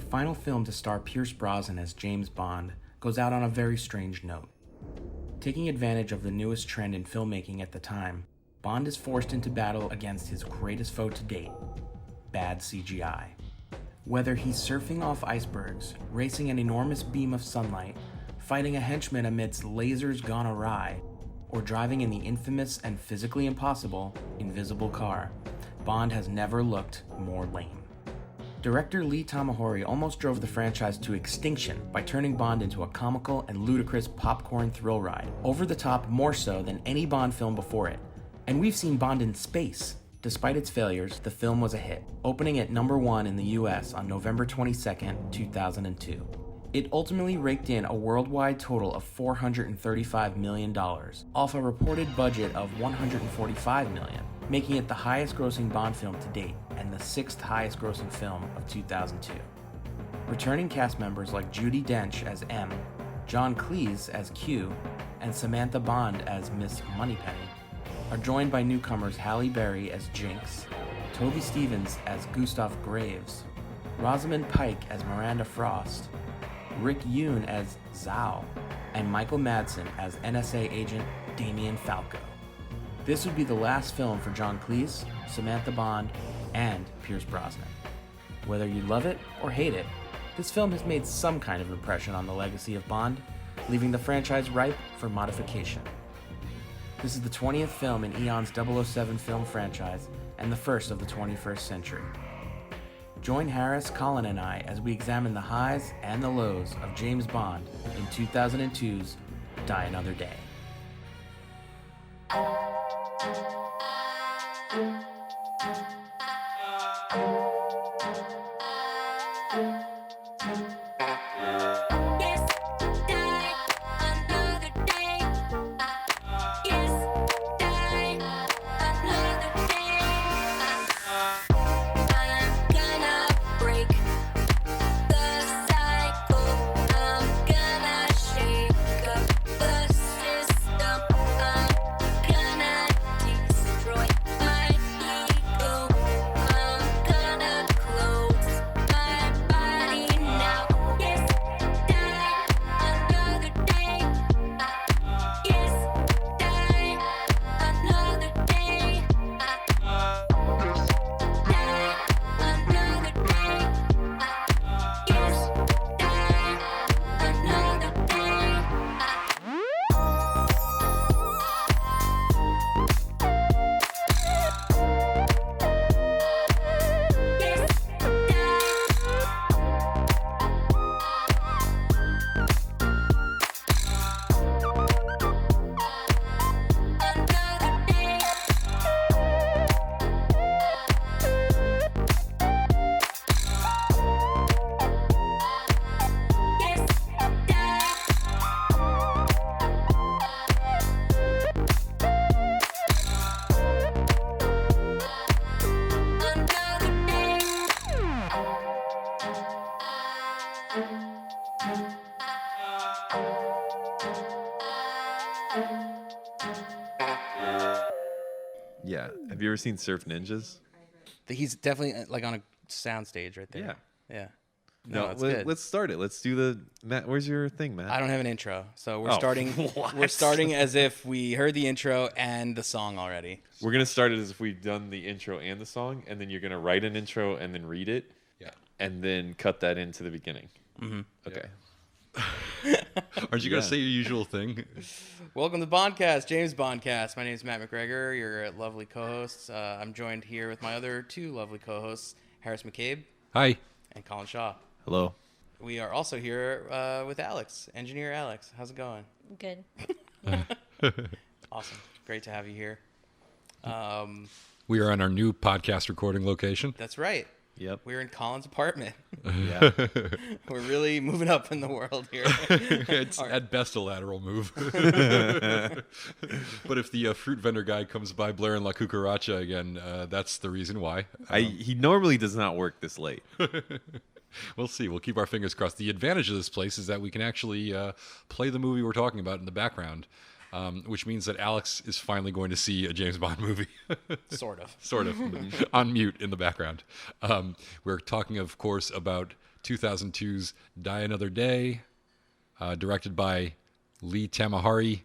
final film to star Pierce Brosnan as James Bond goes out on a very strange note. Taking advantage of the newest trend in filmmaking at the time, Bond is forced into battle against his greatest foe to date, bad CGI. Whether he's surfing off icebergs, racing an enormous beam of sunlight, fighting a henchman amidst lasers gone awry, or driving in the infamous and physically impossible invisible car, Bond has never looked more lame. Director Lee Tamahori almost drove the franchise to extinction by turning Bond into a comical and ludicrous popcorn thrill ride, over the top more so than any Bond film before it. And we've seen Bond in space. Despite its failures, the film was a hit, opening at number 1 in the US on November 22, 2002. It ultimately raked in a worldwide total of $435 million, off a reported budget of $145 million, making it the highest grossing Bond film to date and the 6th highest grossing film of 2002. Returning cast members like Judi Dench as M, John Cleese as Q, and Samantha Bond as Miss Moneypenny are joined by newcomers Halle Berry as Jinx, Toby Stephens as Gustav Graves, Rosamund Pike as Miranda Frost, Rick Yoon as Zhao, and Michael Madsen as NSA agent Damien Falco. This would be the last film for John Cleese, Samantha Bond, and Pierce Brosnan. Whether you love it or hate it, this film has made some kind of impression on the legacy of Bond, leaving the franchise ripe for modification. This is the 20th film in Eon's 007 film franchise and the first of the 21st century. Join Harris, Colin, and I as we examine the highs and the lows of James Bond in 2002's Die Another Day. Yeah. Have you ever seen Surf Ninjas? He's definitely like on a sound stage right there. Yeah. No, it's good. Let's start it. Let's do the Matt. Where's your thing, Matt? I don't have an intro, so we're starting. We're starting as if we heard the intro and the song already. We're gonna start it as if we've done the intro and the song, and then you're gonna write an intro and then read it. Yeah. And then cut that into the beginning. Mm-hmm. Okay. Aren't you gonna say your usual thing? Welcome to Bondcast, James Bondcast. My name is Matt McGregor, your lovely co-host. I'm joined here with my other two lovely co-hosts, Harris McCabe. Hi. And Colin Shaw. Hello. We are also here with Alex, engineer Alex. How's it going? Good. Awesome. Great to have you here. We are on our new podcast recording location. That's right. Yep. We're in Colin's apartment. Yeah. We're really moving up in the world here. It's at best a lateral move. But if the fruit vendor guy comes by blaring La Cucaracha again, that's the reason why. He normally does not work this late. We'll see. We'll keep our fingers crossed. The advantage of this place is that we can actually play the movie we're talking about in the background, which means that Alex is finally going to see a James Bond movie. Sort of. On mute in the background. We're talking, of course, about 2002's Die Another Day, directed by Lee Tamahori,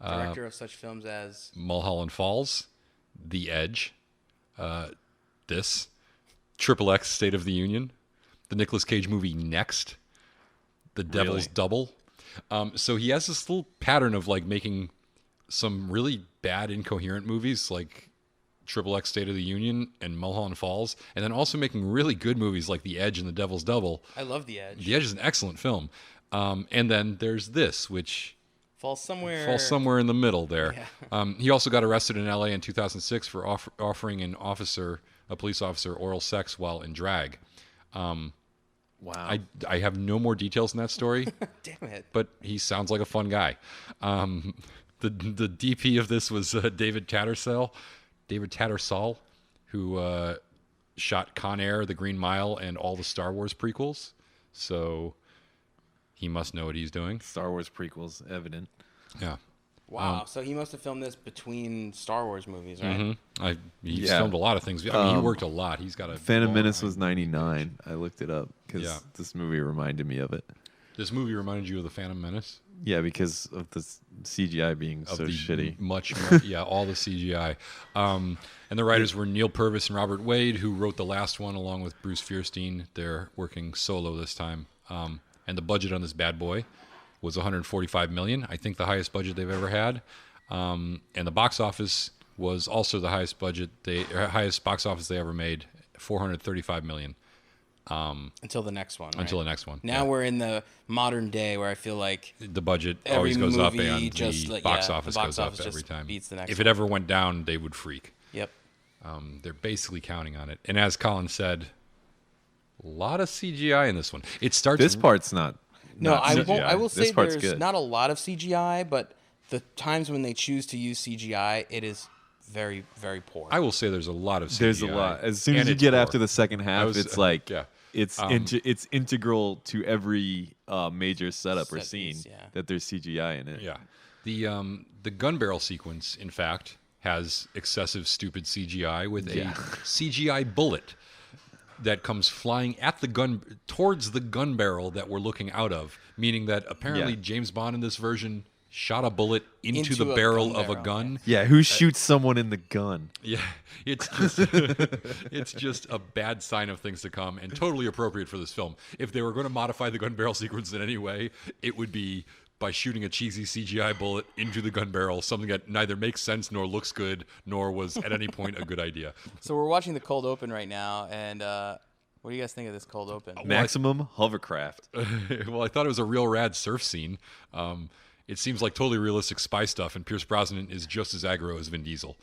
Director of such films as Mulholland Falls, The Edge, this, Triple X State of the Union, the Nicolas Cage movie Next, The Devil's Double. So he has this little pattern of like making some really bad, incoherent movies like Triple X State of the Union and Mulholland Falls, and then also making really good movies like The Edge and The Devil's Double. I love The Edge. The Edge is an excellent film. And then there's this, which falls somewhere in the middle there. Yeah. He also got arrested in L.A. in 2006 for offering a police officer, oral sex while in drag. Wow. I have no more details in that story. Damn it. But he sounds like a fun guy. The DP of this was David Tattersall, who shot Con Air, The Green Mile, and all the Star Wars prequels. So he must know what he's doing. Star Wars prequels, evident. Yeah. Wow. So he must have filmed this between Star Wars movies, right? Mm-hmm. He's filmed a lot of things. I mean, he worked a lot. He's got a Phantom Menace was 99. I looked it up because Yeah. this movie reminded me of it. This movie reminded you of the Phantom Menace? Yeah, because of the CGI being so shitty. All the CGI. And the writers were Neil Purvis and Robert Wade, who wrote the last one along with Bruce Fierstein. They're working solo this time. And the budget on this bad boy was $145 million. I think the highest budget they've ever had. And the box office was also the highest box office they ever made, $435 million. Until the next one. Until right? the next one. Now we're in the modern day where I feel like the budget every always goes up movie and just the like- box yeah, office the box goes up office every just time. beats the next If it one. ever went down, they would freak. Yep. They're basically counting on it. And as Colin said, a lot of CGI in this one. It starts. This part's not. No, not I CGI. won't. I will This say part's there's good. not a lot of CGI, but the times when they choose to use CGI, it is very, very poor. I will say there's a lot of CGI. There's a lot. As soon as And you it's get poor. after the second half, was- it's like yeah. it's integral to every major setup or Set scene piece, yeah. that there's CGI in it. Yeah. The gun barrel sequence, in fact, has excessive stupid CGI with a CGI bullet that comes flying at the gun towards the gun barrel that we're looking out of, meaning that apparently Yeah. James Bond in this version shot a bullet into Into the a barrel gun of a barrel, gun. Yeah, who shoots someone in the gun? Yeah, it's just it's just a bad sign of things to come, and totally appropriate for this film. If they were going to modify the gun barrel sequence in any way, it would be by shooting a cheesy CGI bullet into the gun barrel, something that neither makes sense nor looks good, nor was at any point a good idea. So we're watching the cold open right now, and what do you guys think of this cold open? Maximum hovercraft. Well, I thought it was a real rad surf scene. It seems like totally realistic spy stuff, and Pierce Brosnan is just as aggro as Vin Diesel.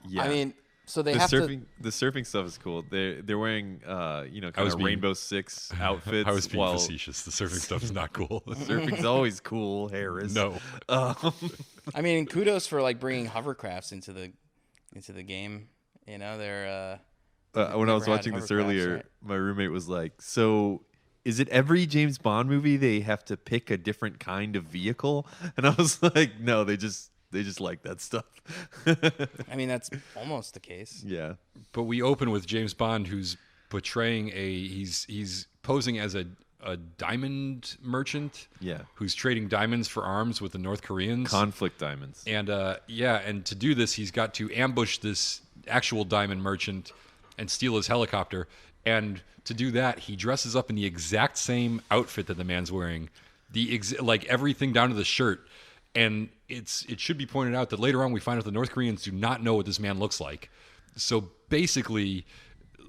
Yeah. I mean, so they the have surfing stuff is cool. They're wearing kind was of being- Rainbow Six outfits. I was being while facetious. The surfing stuff is not cool. surfing's always cool. Harris. No. I mean, kudos for like bringing hovercrafts into the game. You know, they're When I never was had watching this hovercrafts, earlier, right? my roommate was like, "So, is it every James Bond movie they have to pick a different kind of vehicle?" And I was like, "No, they just like that stuff." I mean, that's almost the case. Yeah. But we open with James Bond, who's portraying he's posing as a diamond merchant. Yeah. Who's trading diamonds for arms with the North Koreans. Conflict diamonds. And and to do this, he's got to ambush this actual diamond merchant and steal his helicopter. And to do that, he dresses up in the exact same outfit that the man's wearing, like everything down to the shirt. And it should be pointed out that later on we find out the North Koreans do not know what this man looks like. So basically,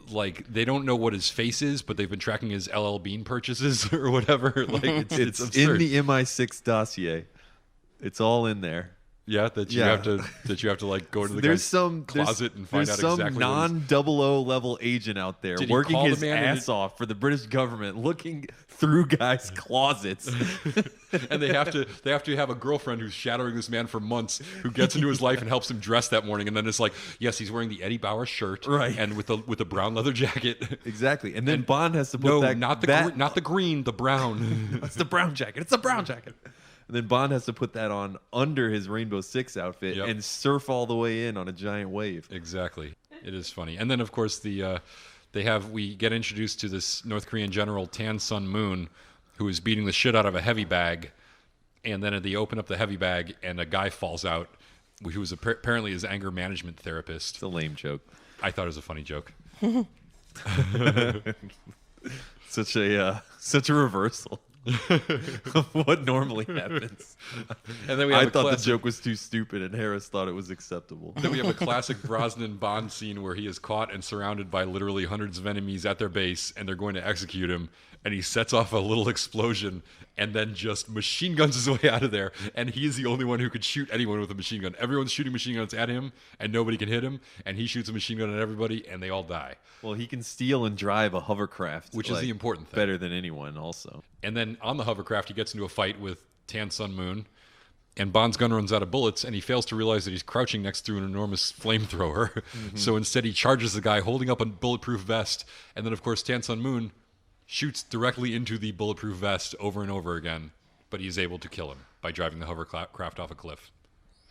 like they don't know what his face is, but they've been tracking his LL Bean purchases or whatever. Like it's It's absurd. in the MI6 dossier. It's all in there. Yeah, that you Yeah. have to like go to the There's guy's some closet and find there's out some exactly what he's- non-00 level agent out there Did he working call the his man and ass off for the British government, looking through guys' closets. and they have to have a girlfriend who's shadowing this man for months, who gets into his life and helps him dress that morning, and then it's like, yes, he's wearing the Eddie Bauer shirt, Right. and with a brown leather jacket. Exactly, and then Bond has to put No, that not the green, the brown. It's the brown jacket. It's the brown jacket. And then Bond has to put that on under his Rainbow Six outfit and surf all the way in on a giant wave. Exactly. It is funny. And then, of course, the we get introduced to this North Korean general Tan Sun Moon, who is beating the shit out of a heavy bag, and then they open up the heavy bag and a guy falls out, who was apparently his anger management therapist. It's a lame joke. I thought it was a funny joke. Such a reversal of what normally happens. And then we I have thought the joke was too stupid, and Harris thought it was acceptable. Then we have a classic Brosnan Bond scene where he is caught and surrounded by literally hundreds of enemies at their base, and they're going to execute him. And he sets off a little explosion and then just machine guns his way out of there. And he is the only one who could shoot anyone with a machine gun. Everyone's shooting machine guns at him, and nobody can hit him. And he shoots a machine gun at everybody, and they all die. Well, he can steal and drive a hovercraft, Which is the important thing. Better than anyone, also. And then on the hovercraft, he gets into a fight with Tan Sun Moon. And Bond's gun runs out of bullets, and he fails to realize that he's crouching next to an enormous flamethrower. Mm-hmm. So instead, he charges the guy holding up a bulletproof vest. And then, of course, Tan Sun Moon shoots directly into the bulletproof vest over and over again. But he's able to kill him by driving the hovercraft off a cliff.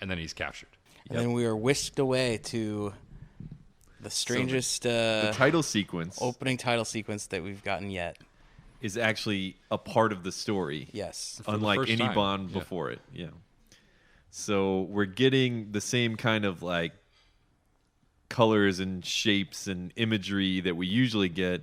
And then he's captured. And then we are whisked away to the strangest the title sequence, opening title sequence that we've gotten yet. Is actually a part of the story. Yes. Unlike any Bond before it. Yeah. So we're getting the same kind of like colors and shapes and imagery that we usually get,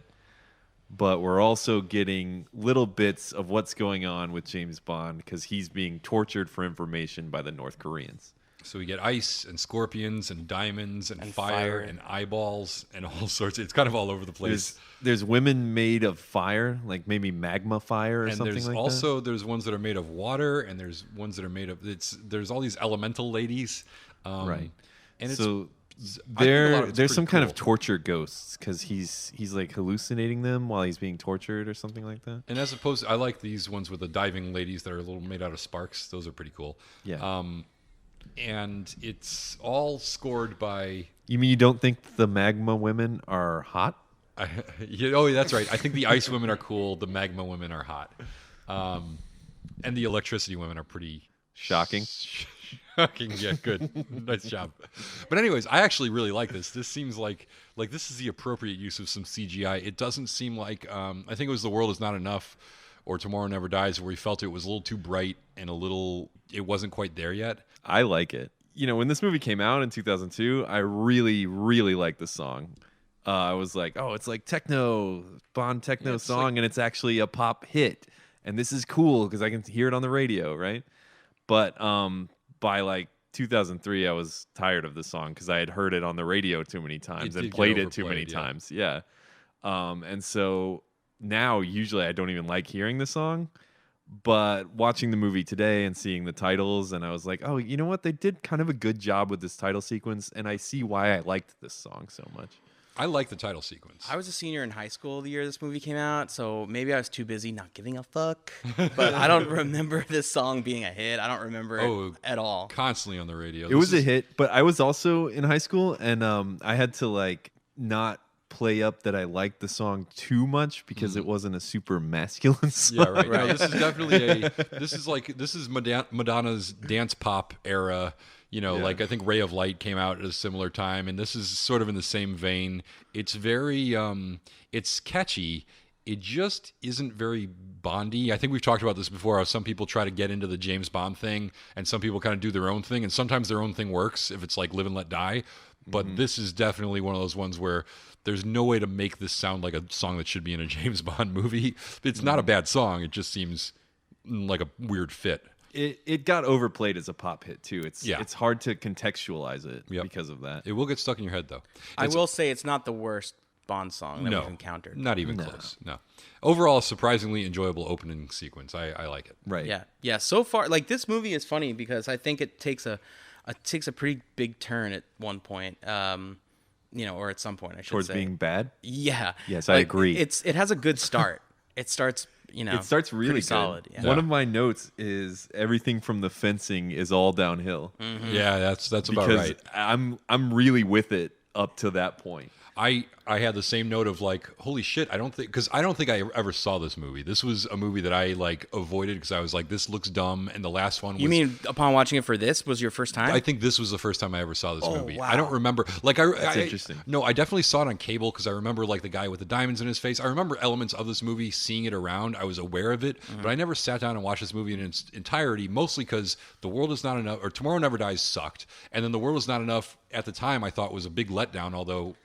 but we're also getting little bits of what's going on with James Bond because he's being tortured for information by the North Koreans. So we get ice and scorpions and diamonds and fire and eyeballs and all sorts. It's kind of all over the place. There's women made of fire, like maybe magma fire or something like that. And there's also ones that are made of water, and there's ones that are made of there's all these elemental ladies. Right. And so there's some kind of torture ghosts because he's like hallucinating them while he's being tortured or something like that. And as opposed, I like these ones with the diving ladies that are a little made out of sparks. Those are pretty cool. Yeah. And it's all scored by... You mean you don't think the magma women are hot? Oh, that's right. I think the ice women are cool. The magma women are hot. And the electricity women are pretty... Shocking. Shocking. Yeah, good. Nice job. But anyways, I actually really like this. This seems like this is the appropriate use of some CGI. It doesn't seem like... I think it was The World Is Not Enough or Tomorrow Never Dies where we felt it was a little too bright and it wasn't quite there yet. I like it. You know, when this movie came out in 2002, I really, really liked the song. I was like, oh, it's like Bond techno song, and it's actually a pop hit. And this is cool because I can hear it on the radio, right? But by like 2003, I was tired of the song because I had heard it on the radio too many times and played it too many times. Yeah. And so now, usually, I don't even like hearing the song. But watching the movie today and seeing the titles, and I was like, oh, you know what? They did kind of a good job with this title sequence, and I see why I liked this song so much. I like the title sequence. I was a senior in high school the year this movie came out, so maybe I was too busy not giving a fuck. But I don't remember this song being a hit. I don't remember it at all. Constantly on the radio. It was a hit, but I was also in high school, and I had to like not play up that I liked the song too much because it wasn't a super masculine song. Yeah, right. No, this is definitely this is Madonna's dance pop era. You know, like I think Ray of Light came out at a similar time, and this is sort of in the same vein. It's very, it's catchy. It just isn't very Bondy. I think we've talked about this before, how some people try to get into the James Bond thing, and some people kind of do their own thing, and sometimes their own thing works if it's like Live and Let Die. But this is definitely one of those ones where there's no way to make this sound like a song that should be in a James Bond movie. It's not a bad song. It just seems like a weird fit. It got overplayed as a pop hit too. It's hard to contextualize it because of that. It will get stuck in your head though. I will say it's not the worst Bond song that we've encountered. Not even close. No. Overall, a surprisingly enjoyable opening sequence. I like it. Right. Yeah. Yeah. So far, like this movie is funny because I think it takes a pretty big turn at one point. Or at some point, I should say. Towards being bad? Yeah. Yes, I agree. It has a good start. It starts, it starts really good. Solid. Yeah. One of my notes is everything from the fencing is all downhill. Mm-hmm. Yeah, that's about right. I'm really with it up to that point. I had the same note of like, holy shit, I don't think I ever saw this movie. This was a movie that I like avoided because I was like, this looks dumb. And the last one was, You mean upon watching it for this was your first time? I think this was the first time I ever saw this movie. wow. I don't remember. Like, That's interesting. No, I definitely saw it on cable because I remember like the guy with the diamonds in his face. I remember elements of this movie, seeing it around. I was aware of it, but I never sat down and watched this movie in its entirety. Mostly because The World Is Not Enough or Tomorrow Never Dies sucked, and then The World Is Not Enough at the time I thought was a big letdown. Although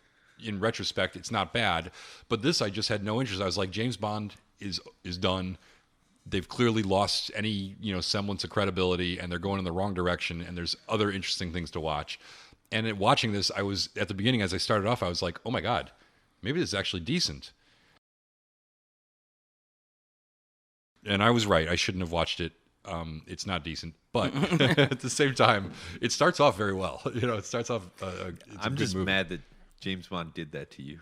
in retrospect, it's not bad. But this, I just had no interest. I was like, James Bond is done. They've clearly lost any semblance of credibility, and they're going in the wrong direction. And there's other interesting things to watch. And in watching this, I was at the beginning as I started off, I was like, oh my god, maybe this is actually decent. And I was right. I shouldn't have watched it. It's not decent, but at the same time, it starts off very well. It starts off. I'm just mad that James Bond did that to you.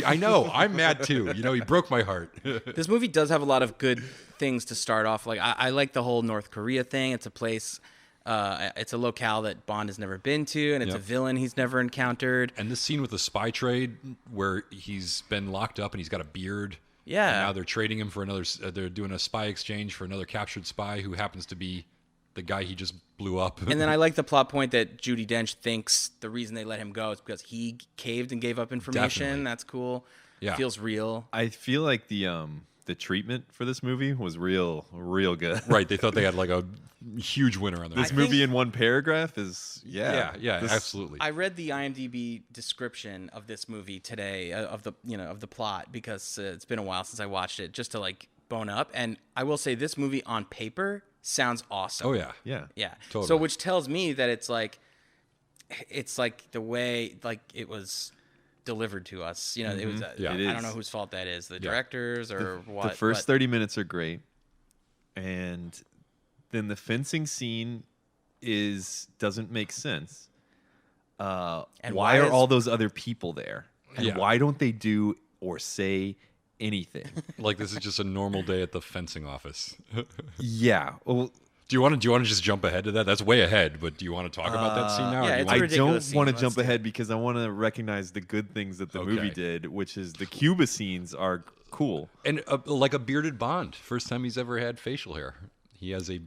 I know. I'm mad too. He broke my heart. This movie does have a lot of good things to start off. Like I like the whole North Korea thing. It's a place, it's a locale that Bond has never been to, and it's a villain he's never encountered. And this scene with the spy trade, where he's been locked up and he's got a beard. Yeah. And now they're trading him for another. They're doing a spy exchange for another captured spy who happens to be the guy he just blew up. And then I like the plot point that Judi Dench thinks the reason they let him go is because he caved and gave up information. Definitely. That's cool. Yeah. Feels real. I feel like the treatment for this movie was real good. Right. They thought they had like a huge winner on their This movie in one paragraph is Yeah, absolutely. I read the IMDb description of this movie today of the plot because it's been a while since I watched it, just to like bone up. And I will say this movie on paper sounds awesome. Oh yeah. Yeah. Totally. So which tells me that it's like the way like it was delivered to us. It was. Yeah. I don't know whose fault that is, the directors or what. The first 30 minutes are great, and then the fencing scene doesn't make sense. And why are all those other people there? And why don't they do or say anything? Like this is just a normal day at the fencing office. Yeah. Well, do you want to just jump ahead to that? That's way ahead, but do you want to talk about that scene now? yeah, or do you it's want- a I don't ridiculous want to scene. jump Let's ahead because I want to recognize the good things that the movie did, which is the Cuba scenes are cool. And like a bearded Bond. First time he's ever had facial hair. He has a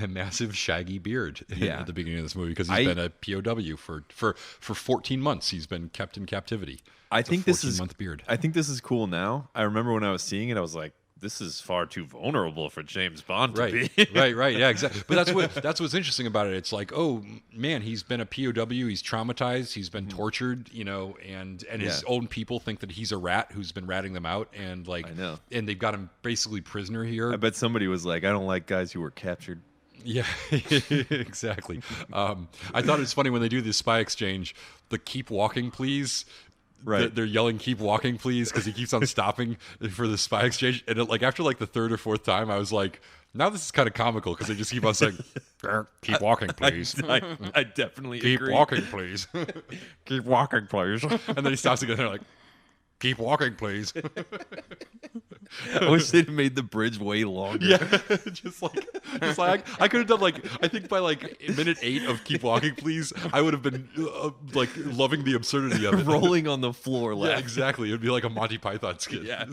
massive shaggy beard at the beginning of this movie because he's been a POW for 14 months. He's been kept in captivity. I think this is 14-month beard. I think this is cool now. I remember when I was seeing it, I was like, this is far too vulnerable for James Bond to be. Right, yeah, exactly. But that's what's interesting about it. It's like, oh man, he's been a POW, he's traumatized, he's been tortured, and his own people think that he's a rat who's been ratting them out, and like, I know. and they've got him basically prisoner here. I bet somebody was like, I don't like guys who were captured. Yeah, exactly. I thought it's funny when they do this spy exchange, the "keep walking, please." Right. They're yelling, "Keep walking, please," because he keeps on stopping for the spy exchange. And after like the third or fourth time, I was like, now this is kind of comical because they just keep on saying, "Keep walking, please." I definitely Keep agree. walking, please. Keep walking, please. And then he stops again. They're like, "Keep walking, please." I wish they'd made the bridge way longer. Yeah, just like I could have done like I think by like minute 8 of "Keep Walking, Please," I would have been like loving the absurdity of it. Rolling on the floor Yeah, laughing. exactly. It'd be like a Monty Python skit. Yeah.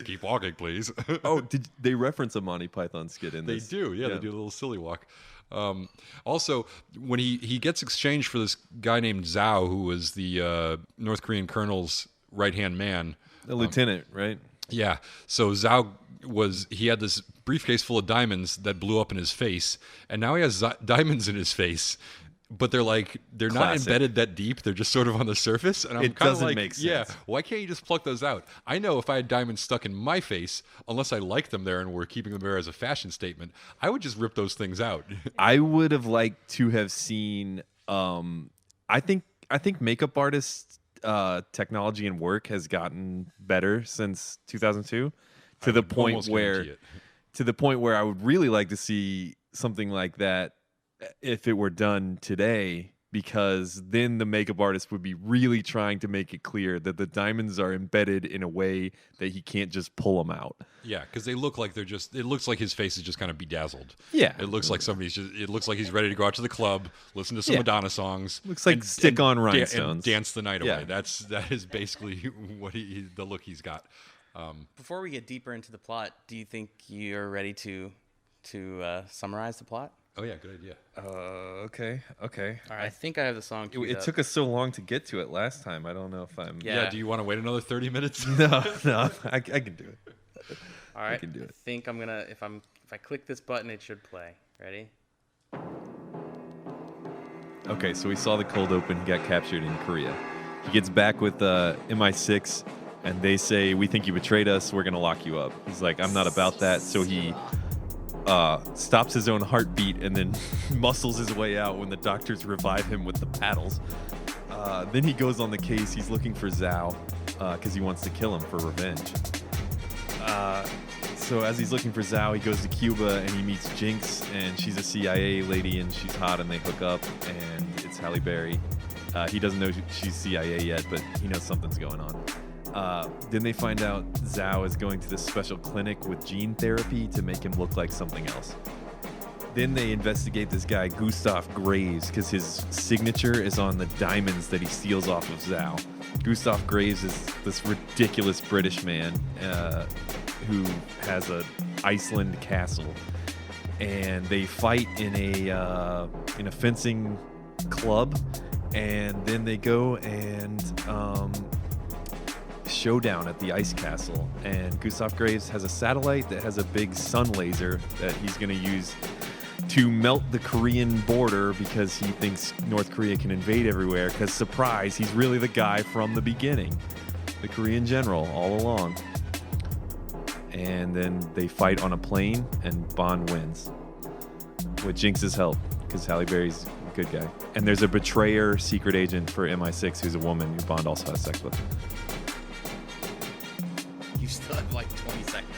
Keep walking, please. Oh, did they reference a Monty Python skit in They this? do. Yeah, they do a little silly walk. Also, when he gets exchanged for this guy named Zhao, who was the North Korean colonel's right-hand man. The lieutenant, right? Yeah. So Zhao he had this briefcase full of diamonds that blew up in his face, and now he has diamonds in his face, but they're not Classic. embedded that deep. They're just sort of on the surface. And I'm It kind of doesn't like, make sense. yeah, why can't you just pluck those out? I know if I had diamonds stuck in my face, unless I liked them there and were keeping them there as a fashion statement, I would just rip those things out. I would have liked to have seen. I think makeup artists' technology and work has gotten better since 2002, to the point where I would really like to see something like that if it were done today. because then the makeup artist would be really trying to make it clear that the diamonds are embedded in a way that he can't just pull them out. Yeah, because they look like it looks like his face is just kind of bedazzled. Yeah. It looks like it looks like he's ready to go out to the club, listen to some Madonna songs. Looks like stick-on rhinestones. And dance the night away. Yeah. That is basically what the look he's got. Before we get deeper into the plot, do you think you're ready to summarize the plot? Oh yeah, good idea. Okay. All right, I think I have the song queued It up. took us so long to get to it last time. I don't know if I'm... Yeah. Do you want to wait another 30 minutes? No, I can do it. All right, I can do it. I think I'm gonna if I click this button, it should play. Ready? Okay, so we saw the cold open. He got captured in Korea. He gets back with MI6, and they say, "We think you betrayed us. We're gonna lock you up." He's like, "I'm not about that." So he stops his own heartbeat and then muscles his way out when the doctors revive him with the paddles. Then he goes on the case. He's looking for Zhao because he wants to kill him for revenge. So as he's looking for Zhao, he goes to Cuba and he meets Jinx, and she's a CIA lady and she's hot, and they hook up, and it's Halle Berry. He doesn't know she's CIA yet, but he knows something's going on. Then they find out Zhao is going to this special clinic with gene therapy to make him look like something else. Then they investigate this guy, Gustav Graves, because his signature is on the diamonds that he steals off of Zhao. Gustav Graves is this ridiculous British man who has a Iceland castle, and they fight in a fencing club, and then they go and showdown at the ice castle. And Gustav Graves has a satellite that has a big sun laser that he's going to use to melt the Korean border because he thinks North Korea can invade everywhere, because surprise, he's really the guy from the beginning, the Korean general all along. And then they fight on a plane, and Bond wins with Jinx's help because Halle Berry's a good guy. And there's a betrayer secret agent for MI6 who's a woman who Bond also has sex with. You still have like 20 seconds.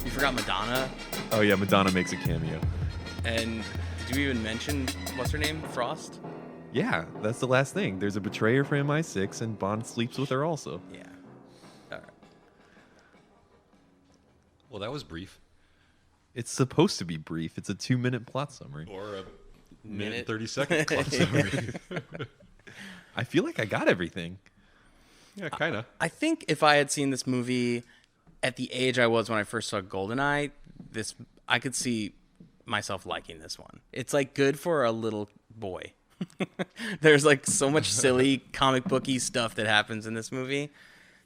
You forgot Madonna. Oh yeah, Madonna makes a cameo. And did you even mention what's her name? Frost? Yeah, that's the last thing. There's a betrayer for MI6, and Bond sleeps with her also. Yeah. All right. Well, that was brief. It's supposed to be brief. It's a 2-minute plot summary. Or a minute and 30 second plot summary. I feel like I got everything. Yeah, kind of. I think if I had seen this movie at the age I was when I first saw GoldenEye, I could see myself liking this one. It's like good for a little boy. There's like so much silly comic booky stuff that happens in this movie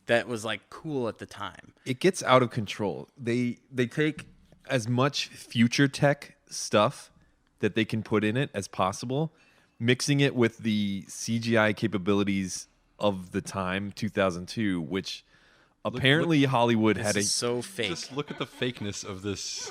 that was like cool at the time. It gets out of control. They take as much future tech stuff that they can put in it as possible, mixing it with the CGI capabilities of the time, 2002, which apparently Hollywood had so fake. Just look at the fakeness of this.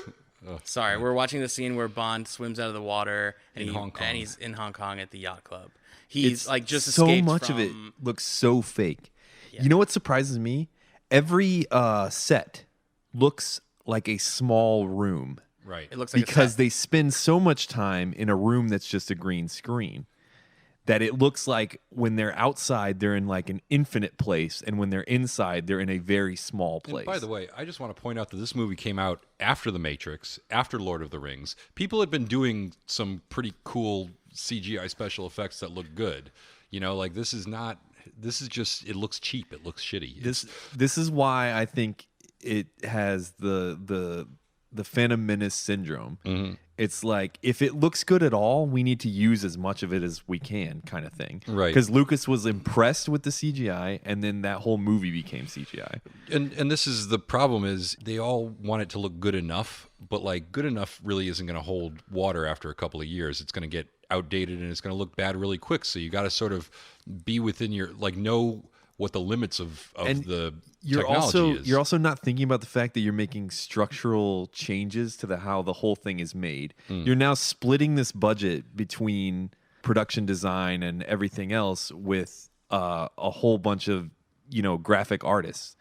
Sorry, we're watching the scene where Bond swims out of the water and Hong Kong. and he's in Hong Kong at the yacht club. He's like just so escaped much from, of it looks so fake. Yeah. You know what surprises me? Every set looks like a small room. Right. It looks like Because they spend so much time in a room that's just a green screen that it looks like when they're outside, they're in like an infinite place, and when they're inside, they're in a very small place. And by the way, I just want to point out that this movie came out after The Matrix, after Lord of the Rings. People had been doing some pretty cool CGI special effects that look good. You know, like this is just, it looks cheap. It looks shitty. This is why I think it has the Phantom Menace syndrome. Mm-hmm. It's like, if it looks good at all, we need to use as much of it as we can, kind of thing. Right. Because Lucas was impressed with the CGI, and then that whole movie became CGI. And this is the problem, is they all want it to look good enough, but like good enough really isn't going to hold water after a couple of years. It's going to get outdated and it's going to look bad really quick. So you got to sort of be within your, like, know what the limits of the technology is. You're also not thinking about the fact that you're making structural changes to how the whole thing is made. You're now splitting this budget between production design and everything else with a whole bunch of graphic artists,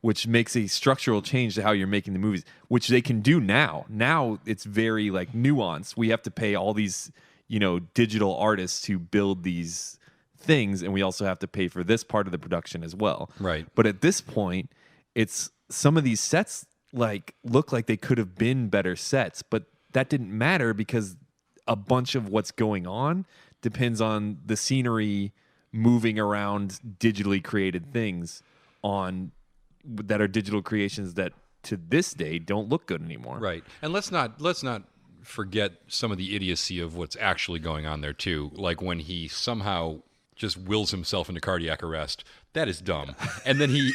which makes a structural change to how you're making the movies, which they can do now. Now it's very like nuanced. We have to pay all these digital artists to build these things, and we also have to pay for this part of the production as well. Right. But at this point, it's some of these sets look like they could have been better sets, but that didn't matter because a bunch of what's going on depends on the scenery moving around digitally created things that are digital creations that to this day don't look good anymore. Right. And let's not forget some of the idiocy of what's actually going on there too. Like when he somehow just wills himself into cardiac arrest. That is dumb. And then he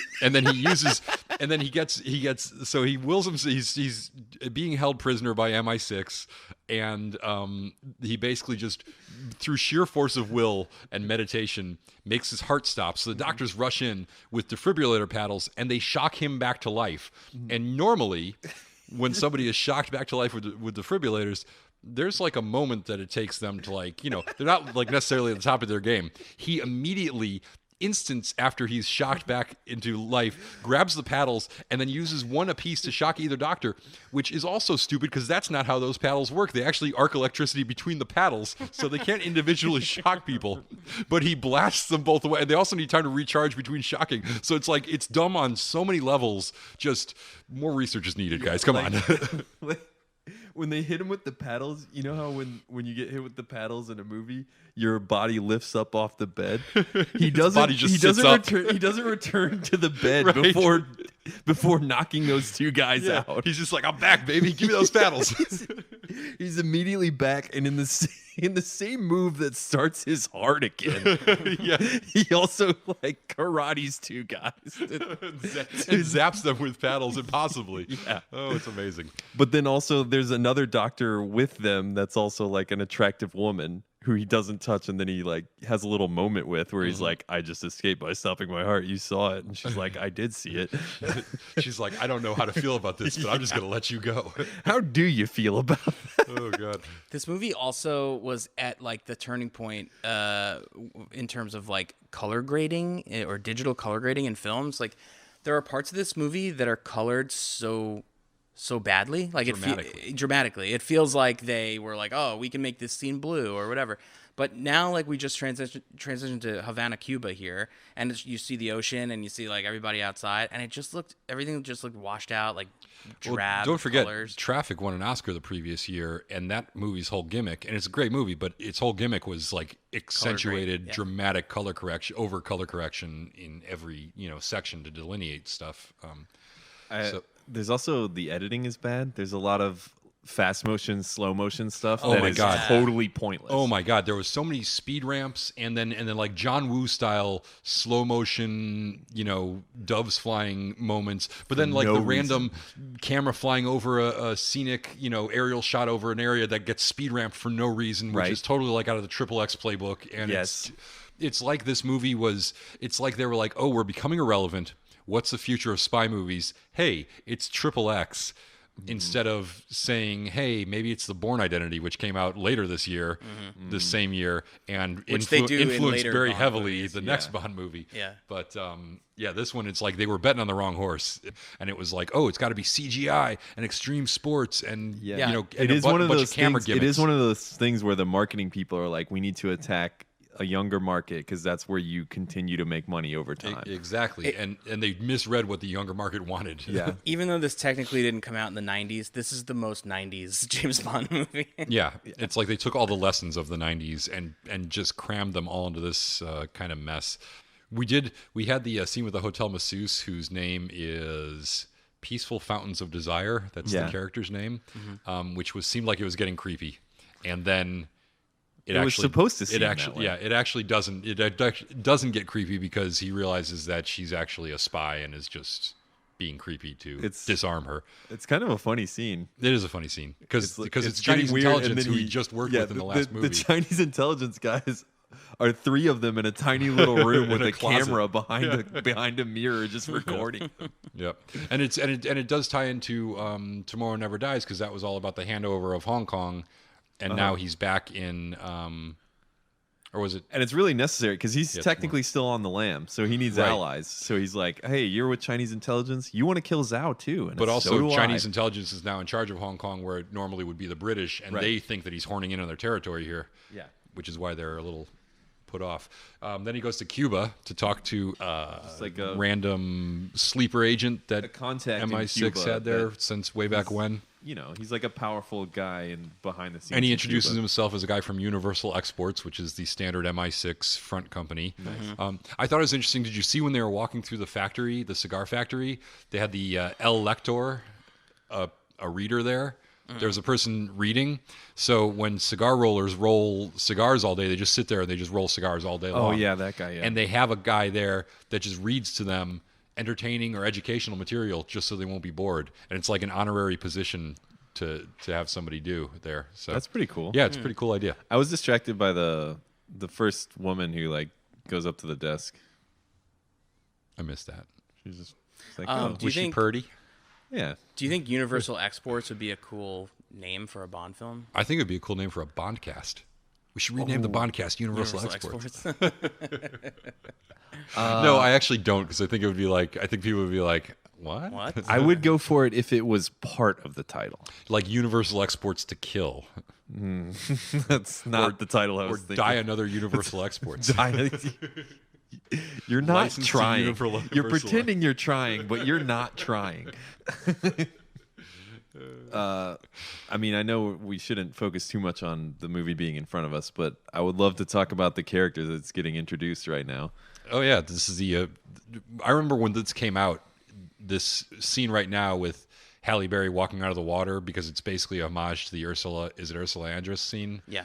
gets so he wills himself. He's being held prisoner by MI6, and he basically just through sheer force of will and meditation makes his heart stop. So the doctors rush in with defibrillator paddles and they shock him back to life. And normally, when somebody is shocked back to life with defibrillators, there's like a moment that it takes them to they're not like necessarily at the top of their game. He immediately, instance after he's shocked back into life, grabs the paddles and then uses one apiece to shock either doctor, which is also stupid because that's not how those paddles work. They actually arc electricity between the paddles, so they can't individually shock people. But he blasts them both away, and they also need time to recharge between shocking. So it's like it's dumb on so many levels. Just more research is needed, guys. Come on. When they hit him with the paddles, you know how when you get hit with the paddles in a movie, your body lifts up off the bed. He doesn't. He doesn't return to the bed Right. before knocking those two guys out. He's just like, I'm back, baby. Give me those paddles. He's immediately back, and in the same move that starts his heart again. Yeah. He also karates two guys and zaps them with paddles impossibly. Yeah. Oh, it's amazing. But then also there's another doctor with them that's also like an attractive woman who he doesn't touch, and then he has a little moment with where he's like, I just escaped by stopping my heart. You saw it. And she's like, I did see it. She's like, I don't know how to feel about this, but I'm just going to let you go. How do you feel about that? Oh, God. This movie also was at the turning point in terms of color grading or digital color grading in films. There are parts of this movie that are colored so badly, dramatically. It feels like they were like, oh, we can make this scene blue or whatever. But now, we just transitioned to Havana, Cuba here, and you see the ocean and you see everybody outside, and everything just looked washed out, drab. Don't forget, colors. Traffic won an Oscar the previous year, and that movie's whole gimmick, and it's a great movie, but its whole gimmick was accentuated, dramatic color correction in every section to delineate stuff. There's also the editing is bad. There's a lot of fast motion, slow motion stuff is totally pointless. Oh my God, there was so many speed ramps and then John Woo style slow motion, doves flying moments, but then the random camera flying over a scenic, aerial shot over an area that gets speed ramped for no reason, which is totally out of the XXX playbook. And it's like this movie it's like they were like, oh, we're becoming irrelevant. What's the future of spy movies? Hey, it's XXX. Instead of saying, hey, maybe it's The Bourne Identity, which came out later this year, this same year, and influenced very Bond heavily movies. the next Bond movie. Yeah. But this one, it's like they were betting on the wrong horse. And it was like, oh, it's got to be CGI and extreme sports and, and it is one of those camera gimmicks. It is one of those things where the marketing people are like, we need to attack a younger market because that's where you continue to make money over time. Exactly. And they misread what the younger market wanted. Yeah. Even though this technically didn't come out in the 90s, this is the most 90s James Bond movie. Yeah. It's like they took all the lessons of the 90s and just crammed them all into this kind of mess. We had the scene with the hotel masseuse whose name is Peaceful Fountains of Desire. That's the character's name, which seemed like it was getting creepy. And then it was supposed to seem that way. Yeah, it actually doesn't. It doesn't get creepy because he realizes that she's actually a spy and is just being creepy to disarm her. It's kind of a funny scene. It is a funny scene because it's Chinese intelligence who he just worked with in the last movie. The Chinese intelligence guys are three of them in a tiny little room with a camera behind a mirror just recording. Yep, and it does tie into Tomorrow Never Dies because that was all about the handover of Hong Kong. And now he's back in, Or was it? And it's really necessary because he's Yeah, it's technically still on the lam, so he needs Right. allies. So he's like, "Hey, you're with Chinese intelligence. You want to kill Zhao too?" And But so also, do I. Chinese intelligence is now in charge of Hong Kong, where it normally would be the British, and Right. they think that he's horning in on their territory here. Yeah. Which is why they're a little put off. Then he goes to Cuba to talk to like a random sleeper agent that contact in MI6 Cuba had there that since way back when. You know, he's like a powerful guy and behind the scenes. And he in introduces Cuba. himself as a guy from Universal Exports, which is the standard MI6 front company. I thought it was interesting. Did you see when they were walking through the factory, the cigar factory? They had the L Lector, a reader there. There was a person reading. So when cigar rollers roll cigars all day, they just sit there and they just roll cigars all day long. Oh yeah, that guy. Yeah. And they have a guy there that just reads to them entertaining or educational material just so they won't be bored. And it's like an honorary position to have somebody do there. So That's pretty cool. Yeah, it's a pretty cool idea. I was distracted by the first woman who like goes up to the desk. I missed that. She's just it's like, Do oh, you Was she think- purdy? yeah. Do you think Universal Exports would be a cool name for a Bond film? I think it would be a cool name for a Bondcast. We should rename the Bondcast Universal Exports. No, I actually don't, because I think it would be like, I think people would be like, what? What? I would go for it if it was part of the title. Like Universal Exports to Kill. That's not the title I Or was thinking. Die Another Universal Exports. You're not Licensed to trying. Universal. You're pretending you're trying, but you're not trying. I mean, I know we shouldn't focus too much on the movie being in front of us, but I would love to talk about the character that's getting introduced right now. Oh yeah, this is the. I remember when this came out. This scene right now with Halle Berry walking out of the water, because it's basically a homage to the Ursula Andress scene. Yeah.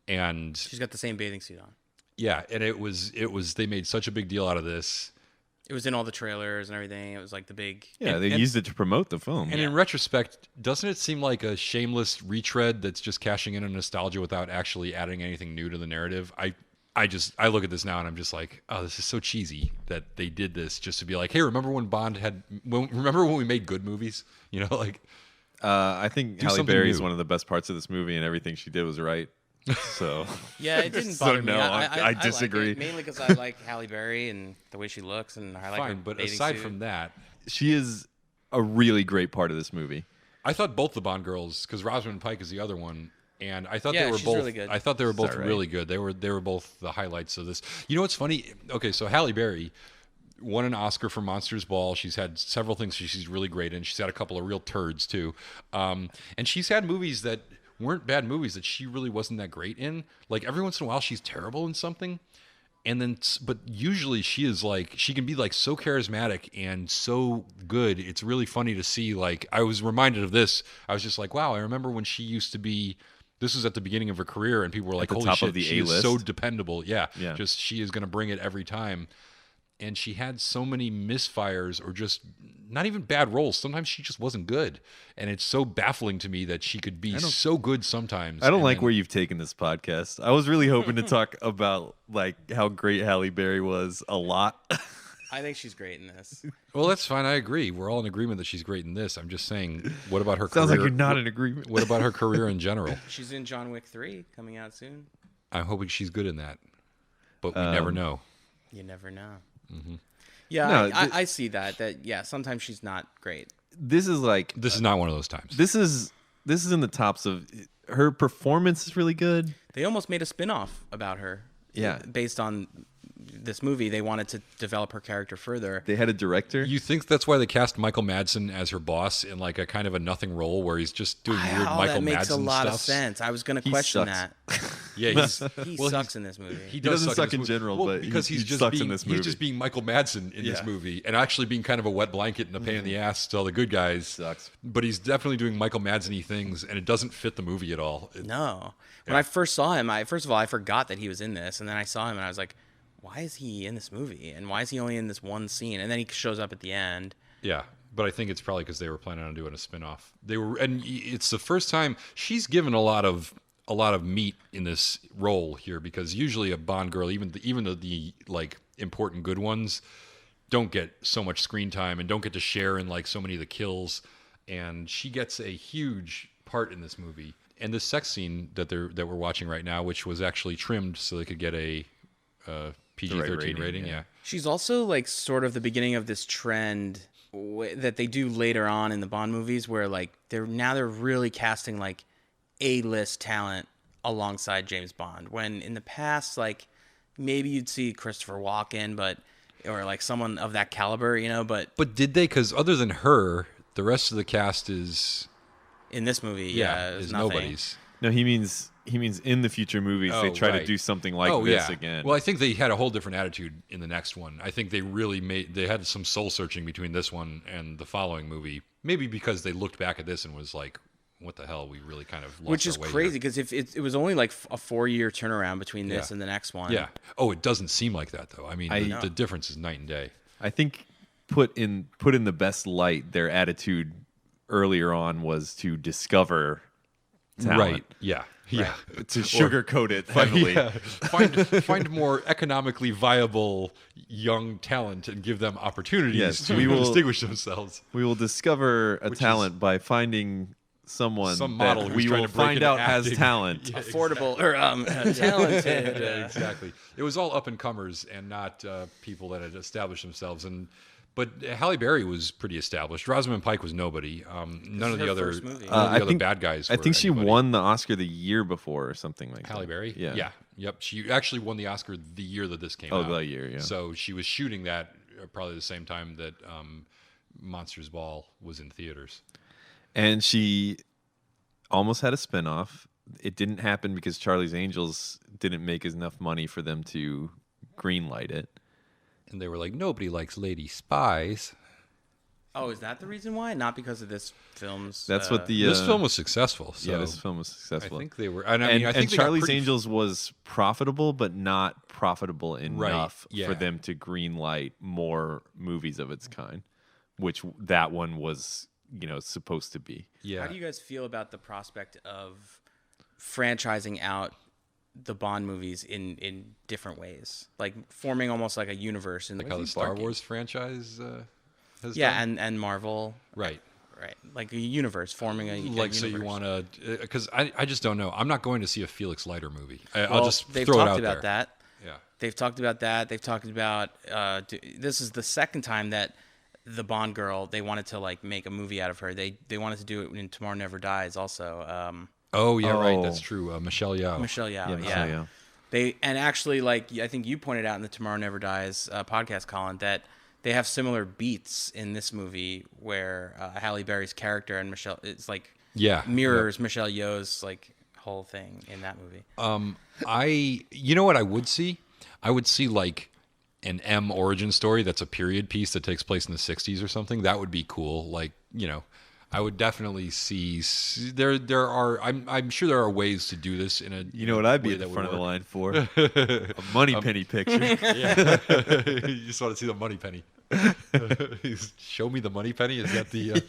And She's got the same bathing suit on. yeah, and it was they made such a big deal out of this. It was in all the trailers and everything. It was like the big. Yeah, they used it to promote the film. And in retrospect, doesn't it seem like a shameless retread that's just cashing in on nostalgia without actually adding anything new to the narrative? I look at this now and I'm just like, oh, this is so cheesy that they did this just to be like, hey, remember when remember when we made good movies? You know, like. I think Halle something Berry is new. one of the best parts of this movie, and everything she did was right. So Yeah, it didn't So, bother me. no, I I disagree. Like it, mainly because I like Halle Berry and the way she looks, and I like her Fine, but bathing aside suit. from that, she is a really great part of this movie. I thought both the Bond girls, because Rosamund Pike is the other one, and I thought Yeah, they were she's both really good. I thought they were both that right? really good. They were both the highlights of this. You know what's funny? Okay, so Halle Berry won an Oscar for Monsters Ball. She's had several things she's really great in. She's had a couple of real turds too, and she's had movies that weren't bad movies that she really wasn't that great in. Like every once in a while, she's terrible in something. And then, but usually she can be like so charismatic and so good. It's really funny to see. Like, I was reminded of this. I was just like, wow, I remember when she used to be, this was at the beginning of her career, and people were like, the holy top shit, of the she is A-list. so dependable. Yeah. Yeah. Just, she is going to bring it every time. And she had so many misfires or just not even bad roles. Sometimes she just wasn't good. And it's so baffling to me that she could be so good sometimes. I don't and like then- where you've taken this podcast. I was really hoping to talk about like how great Halle Berry was a lot. I think she's great in this. Well, that's fine. I agree. We're all in agreement that she's great in this. I'm just saying, what about her Sounds career? like you're not in agreement. What about her career in general? She's in John Wick 3 coming out soon. I'm hoping she's good in that, but we never know. You never know. Yeah, No, I see that. That yeah, sometimes she's not great. This is like This is not one of those times. this is in the tops of her performance is really good. They almost made a spin-off about her. Yeah. Based on this movie, they wanted to develop her character further. They had a director. You think that's why they cast Michael Madsen as her boss in like a kind of a nothing role where he's just doing weird Oh, Michael that makes Madsen a lot stuff? of sense. I was going to He question sucks. that. Yeah, He well, sucks in this movie. He doesn't suck this in movie. general, Well, but because he he's just sucks being, in this he's just movie. being Michael Madsen in this Yeah. movie, and actually being kind of a wet blanket and a pain in the ass to all the good guys. Sucks. But he's definitely doing Michael Madsen-y things, and it doesn't fit the movie at all. No. When I first saw him, first of all, I forgot that he was in this, and then I saw him and I was like, why is he in this movie? And why is he only in this one scene? And then he shows up at the end. Yeah, but I think it's probably because they were planning on doing a spin-off. And it's the first time she's given a lot of meat in this role here, because usually a Bond girl, even the like important good ones, don't get so much screen time and don't get to share in like so many of the kills, and she gets a huge part in this movie. And the sex scene that we're watching right now, which was actually trimmed so they could get a PG-13 rating. Yeah. She's also like sort of the beginning of this trend that they do later on in the Bond movies, where like they're really casting like A-list talent alongside James Bond. When in the past, like maybe you'd see Christopher Walken, or like someone of that caliber, you know. But did they? Because other than her, the rest of the cast is in this movie, is nothing. nobody's. No, he means in the future movies they try to do something like this again. Well, I think they had a whole different attitude in the next one. I think they really they had some soul searching between this one and the following movie. Maybe because they looked back at this and was like, what the hell, we really kind of lost Which is our way crazy, here. because if it was only like a 4-year turnaround between this and the next one. Yeah. Oh, it doesn't seem like that though. I mean, the difference is night and day. I think put in the best light, their attitude earlier on was to discover talent. Right. Yeah. Yeah. To sugarcoat it heavily. Find more economically viable young talent and give them opportunities to distinguish themselves. We will discover a talent by finding some model who's we trying will to break find into out has acting. talent. Affordable or talented. Yeah, exactly. It was all up and comers and not people that had established themselves. But Halle Berry was pretty established. Rosamund Pike was nobody. None of the other bad guys. I think she won the Oscar the year before or something like that. Halle Berry? Yeah. Yep. She actually won the Oscar the year that this came out. Oh, that year, yeah. So she was shooting that probably the same time that Monsters Ball was in theaters. And she almost had a spinoff. It didn't happen because Charlie's Angels didn't make enough money for them to greenlight it. And they were like, nobody likes lady spies. Oh, is that the reason why? Not because of this film's... That's what the... this film was successful. So yeah, this film was successful. I think they were... And I think Charlie's Angels was profitable, but not profitable enough yeah. for them to greenlight more movies of its kind, which that one was, supposed to be. Yeah. How do you guys feel about the prospect of franchising out the Bond movies in different ways, like forming almost like a universe in like how the Star Wars franchise has done? done? and Marvel, right, like a universe, forming a universe. So you want to, because I just don't know. I'm not going to see a Felix Leiter movie. I'll just they've throw it talked out about there. that. Yeah, they've talked about that. They've talked about this is the second time that the Bond girl, they wanted to like make a movie out of her. They wanted to do it in Tomorrow Never Dies also. Right, that's true. Michelle Yeoh. Michelle Yeoh, Michelle Yeoh. They and actually, like I think you pointed out in the Tomorrow Never Dies podcast, Colin, that they have similar beats in this movie where Halle Berry's character and Michelle, it's like mirrors Michelle Yeoh's like whole thing in that movie. You know what I would see? I would see like an M origin story that's a period piece that takes place in the 60s or something. That would be cool. Like, I would definitely see there are I'm sure there are ways to do this in a what I'd be at the front of the line for a Moneypenny picture. Yeah. You just want to see the Moneypenny. Show me the Moneypenny. Is that the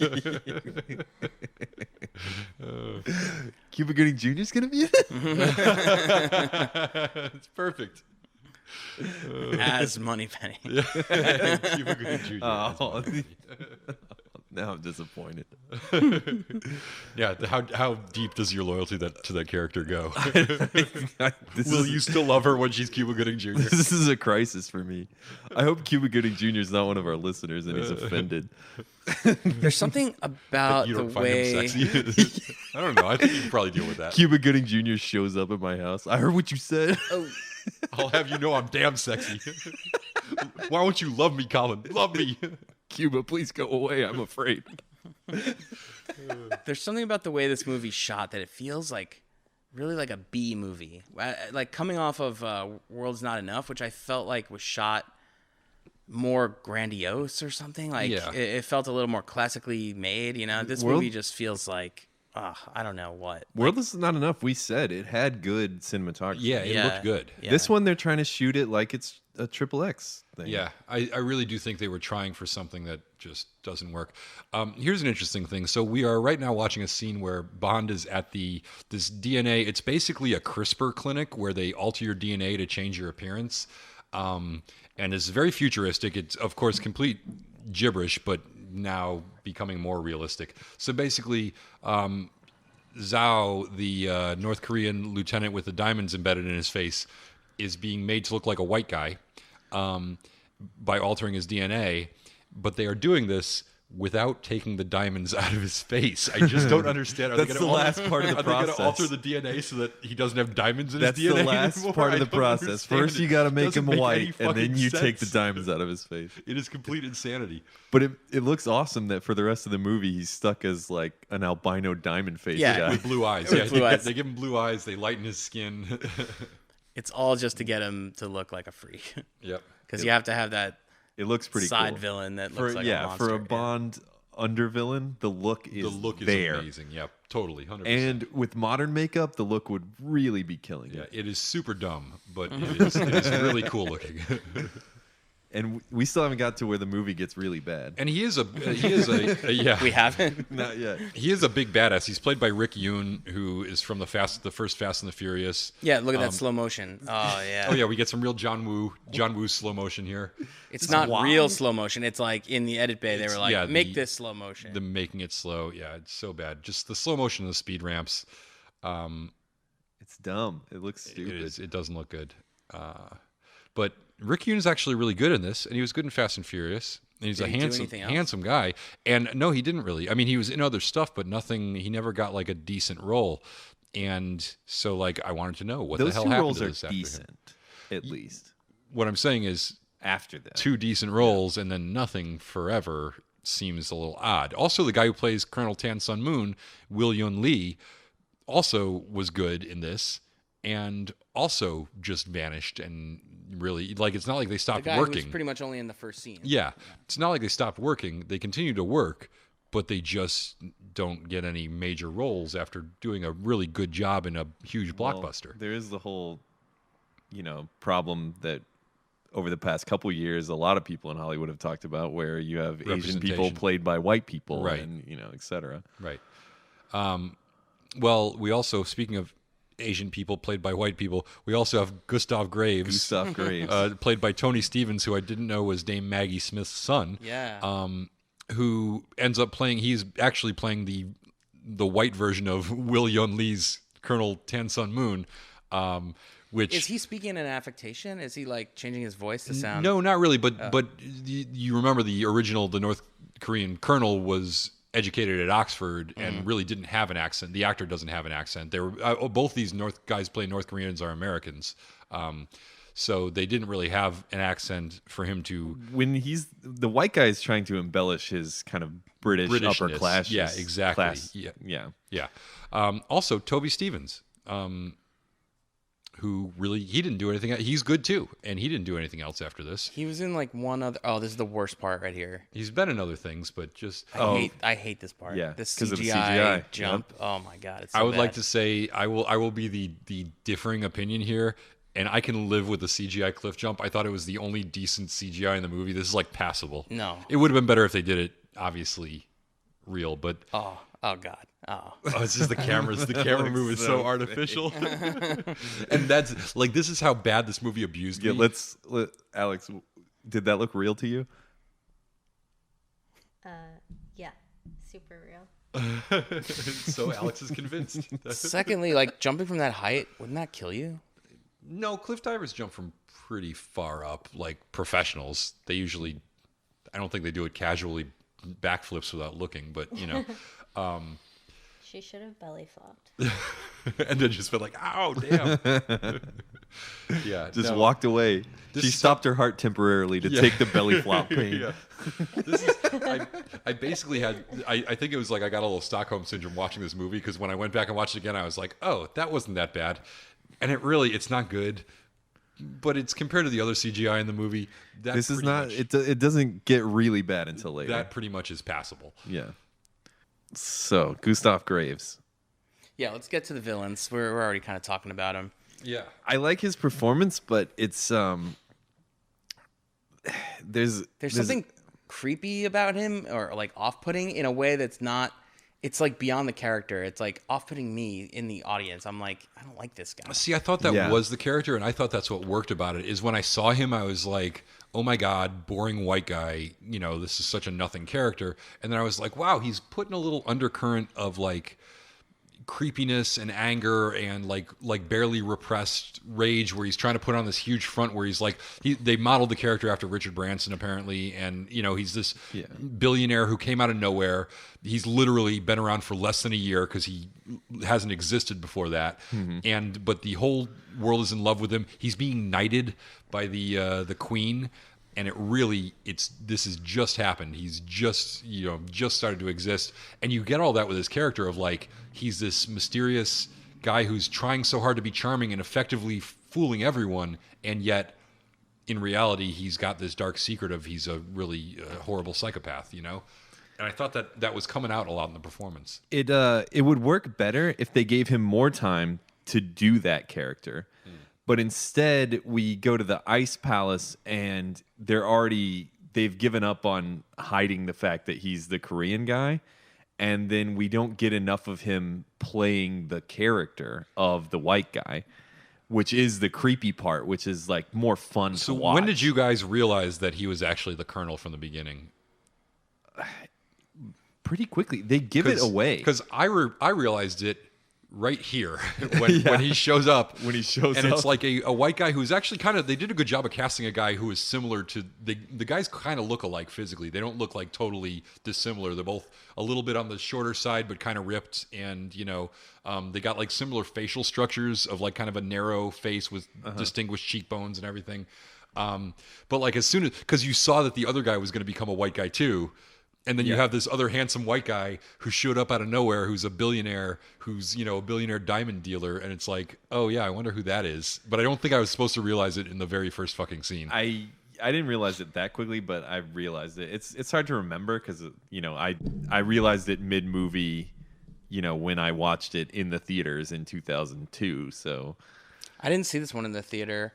Cuba Gooding Jr. is gonna be in it? It's perfect. As Moneypenny. Cuba Gooding Jr. Oh. Now I'm disappointed. Yeah, how deep does your loyalty to that character go? Will you still love her when she's Cuba Gooding Jr.? This is a crisis for me. I hope Cuba Gooding Jr. is not one of our listeners and he's offended. There's something about you don't the find way him sexy. I don't know. I think you can probably deal with that. Cuba Gooding Jr. shows up at my house. I heard what you said. I'll have you know I'm damn sexy. Why won't you love me, Colin? Love me. Cuba, please go away. I'm afraid. There's something about the way this movie's shot that it feels like really like a B movie. Like coming off of World's Not Enough, which I felt like was shot more grandiose or something. Like it felt a little more classically made, This movie just feels like I don't know what. World is Not Enough. We said it had good cinematography. Yeah, it looked good. Yeah. This one, they're trying to shoot it like it's a XXX thing. Yeah, I really do think they were trying for something that just doesn't work. Here's an interesting thing. So we are right now watching a scene where Bond is at this DNA. It's basically a CRISPR clinic where they alter your DNA to change your appearance. And it's very futuristic. It's, of course, complete gibberish, but now becoming more realistic. So basically, Zhao, the North Korean lieutenant with the diamonds embedded in his face, is being made to look like a white guy by altering his DNA, but they are doing this without taking the diamonds out of his face. I just don't understand. Are That's they the gonna last part of the Are they going process. to alter the DNA so that he doesn't have diamonds in That's his DNA the last anymore? part of I the don't process. understand First, it. you got to make Doesn't him make white, any and then fucking you take the sense. diamonds out of his face. It is complete insanity. But it looks awesome that for the rest of the movie, he's stuck as like an albino diamond face Yeah. guy. With blue eyes. With blue eyes. They give him blue eyes. They lighten his skin. It's all just to get him to look like a freak. Yep. Because you have to have that It looks pretty side cool. villain that For, looks like a monster. for a Bond undervillain, the look is The look is there. amazing. Yep. Totally. 100%. And with modern makeup, the look would really be killing yeah, it. it is super dumb, but it is really cool looking. And we still haven't got to where the movie gets really bad. And he is a yeah. We haven't. Not yet. He is a big badass. He's played by Rick Yoon, who is from the first Fast and the Furious. Yeah, look at that slow motion. Oh yeah. Oh yeah, we get some real John Woo slow motion here. It's not real slow motion. It's like in the edit bay, they were like, yeah, make this slow motion. The making it slow, yeah, it's so bad. Just the slow motion of the speed ramps. It's dumb. It looks stupid. It doesn't look good. But Rick Yoon is actually really good in this, and he was good in Fast and Furious. And he's Did a he do handsome, anything else? handsome guy. And no, he didn't really. I mean, he was in other stuff, but nothing. He never got like a decent role. And so, like, I wanted to know what Those the hell two happened roles to are this after him. decent, at least. What I'm saying is, After that. 2 decent roles and then nothing forever seems a little odd. Also, the guy who plays Colonel Tan Sun Moon, Will Yun Lee, also was good in this and also just vanished and really, like, it's not like they the stopped guy who was working. pretty much only in the first scene. Yeah. It's not like they stopped working. They continue to work, but they just don't get any major roles after doing a really good job in a huge Well, blockbuster. there is the whole, problem that over the past couple years, a lot of people in Hollywood have talked about, where you have Asian people Representation. played by white people, Right. and et cetera. Right. Well, we also, speaking of Asian people played by white people, we also have Gustav Graves, Gustav Graves. played by Tony Stevens, who I didn't know was Dame Maggie Smith's son. Yeah. Who ends up playing? He's actually playing the white version of Will Yun Lee's Colonel Tan Sun Moon. Which Is he speaking in affectation? Is he like changing his voice to sound? No, not really. But you remember the North Korean colonel was educated at Oxford and really didn't have an accent. The actor doesn't have an accent. They were both these guys playing North Koreans are Americans, so they didn't really have an accent for him to. When the white guy is trying to embellish his kind of British upper Britishness. class. Yeah, exactly. Class. Yeah. Yeah. Also, Toby Stevens. Who really, he didn't do anything. He's good too, and he didn't do anything else after this. He was in like one other. Oh, this is the worst part right here. He's been in other things, but just I hate this part. Yeah, this 'cause of the CGI, CGI. jump. Oh my god, it's so I would bad. like to say I will be the differing opinion here, and I can live with the CGI cliff jump. I thought it was the only decent CGI in the movie. This is like passable. No. It would have been better if they did it obviously real, but Oh god. Oh. it's just the cameras. The camera looks move is so so artificial, and that's like this is how bad this movie abused Yeah, me. Alex, did that look real to you? Yeah, super real. So Alex is convinced. Secondly, like jumping from that height, wouldn't that kill you? No, cliff divers jump from pretty far up, like professionals. They usually, I don't think they do it casually, backflips without looking, but She should have belly flopped. and then just been like, "Ow, damn!" Yeah, Just no. walked away. This She is- stopped her heart temporarily to take the belly flop pain. Yeah. This is, I basically had, I think it was like I got a little Stockholm syndrome watching this movie because when I went back and watched it again, I was like, "Oh, that wasn't that bad," and it's not good. But it's compared to the other CGI in the movie. That This is pretty not. much- It doesn't get really bad until later. That pretty much is passable. Yeah. So Gustav Graves. Yeah, let's get to the villains. We're already kind of talking about him. Yeah. I like his performance, but it's there's Something creepy about him, or like off-putting in a way that's not. It's like beyond the character. It's like off-putting me in the audience. I'm like, I don't like this guy. See, I thought that Yeah. was the character, and I thought that's what worked about it. Is when I saw him, I was like, "Oh my god, boring white guy." This is such a nothing character. And then I was like, "Wow, he's putting a little undercurrent of like creepiness and anger and like barely repressed rage, where he's trying to put on this huge front, where he's like they modeled the character after Richard Branson apparently, and he's this billionaire who came out of nowhere. He's literally been around for less than a year because he hasn't existed before that, but the whole world is in love with him. He's being knighted by the queen. And this has just happened. He's just started to exist. And you get all that with his character of like, he's this mysterious guy who's trying so hard to be charming and effectively fooling everyone. And yet, in reality, he's got this dark secret of he's a really horrible psychopath, And I thought that was coming out a lot in the performance. It would work better if they gave him more time to do that character. But instead, we go to the Ice Palace, and they've given up on hiding the fact that he's the Korean guy. And then we don't get enough of him playing the character of the white guy, which is the creepy part, which is like more fun to watch. So when did you guys realize that he was actually the Colonel from the beginning? Pretty quickly. They give it away. Because I realized it right here when he shows up. And it's like a white guy who's actually they did a good job of casting a guy who is similar to the guys kind of look alike physically. They don't look like totally dissimilar. They're both a little bit on the shorter side but kind of ripped, and they got like similar facial structures of like kind of a narrow face with distinguished cheekbones and everything. But like as soon as, because you saw that the other guy was going to become a white guy too. And then you have this other handsome white guy who showed up out of nowhere, who's a billionaire, who's, a billionaire diamond dealer. And it's like, oh, yeah, I wonder who that is. But I don't think I was supposed to realize it in the very first fucking scene. I didn't realize it that quickly, but I realized it. It's hard to remember because, I realized it mid-movie, when I watched it in the theaters in 2002. So I didn't see this one in the theater.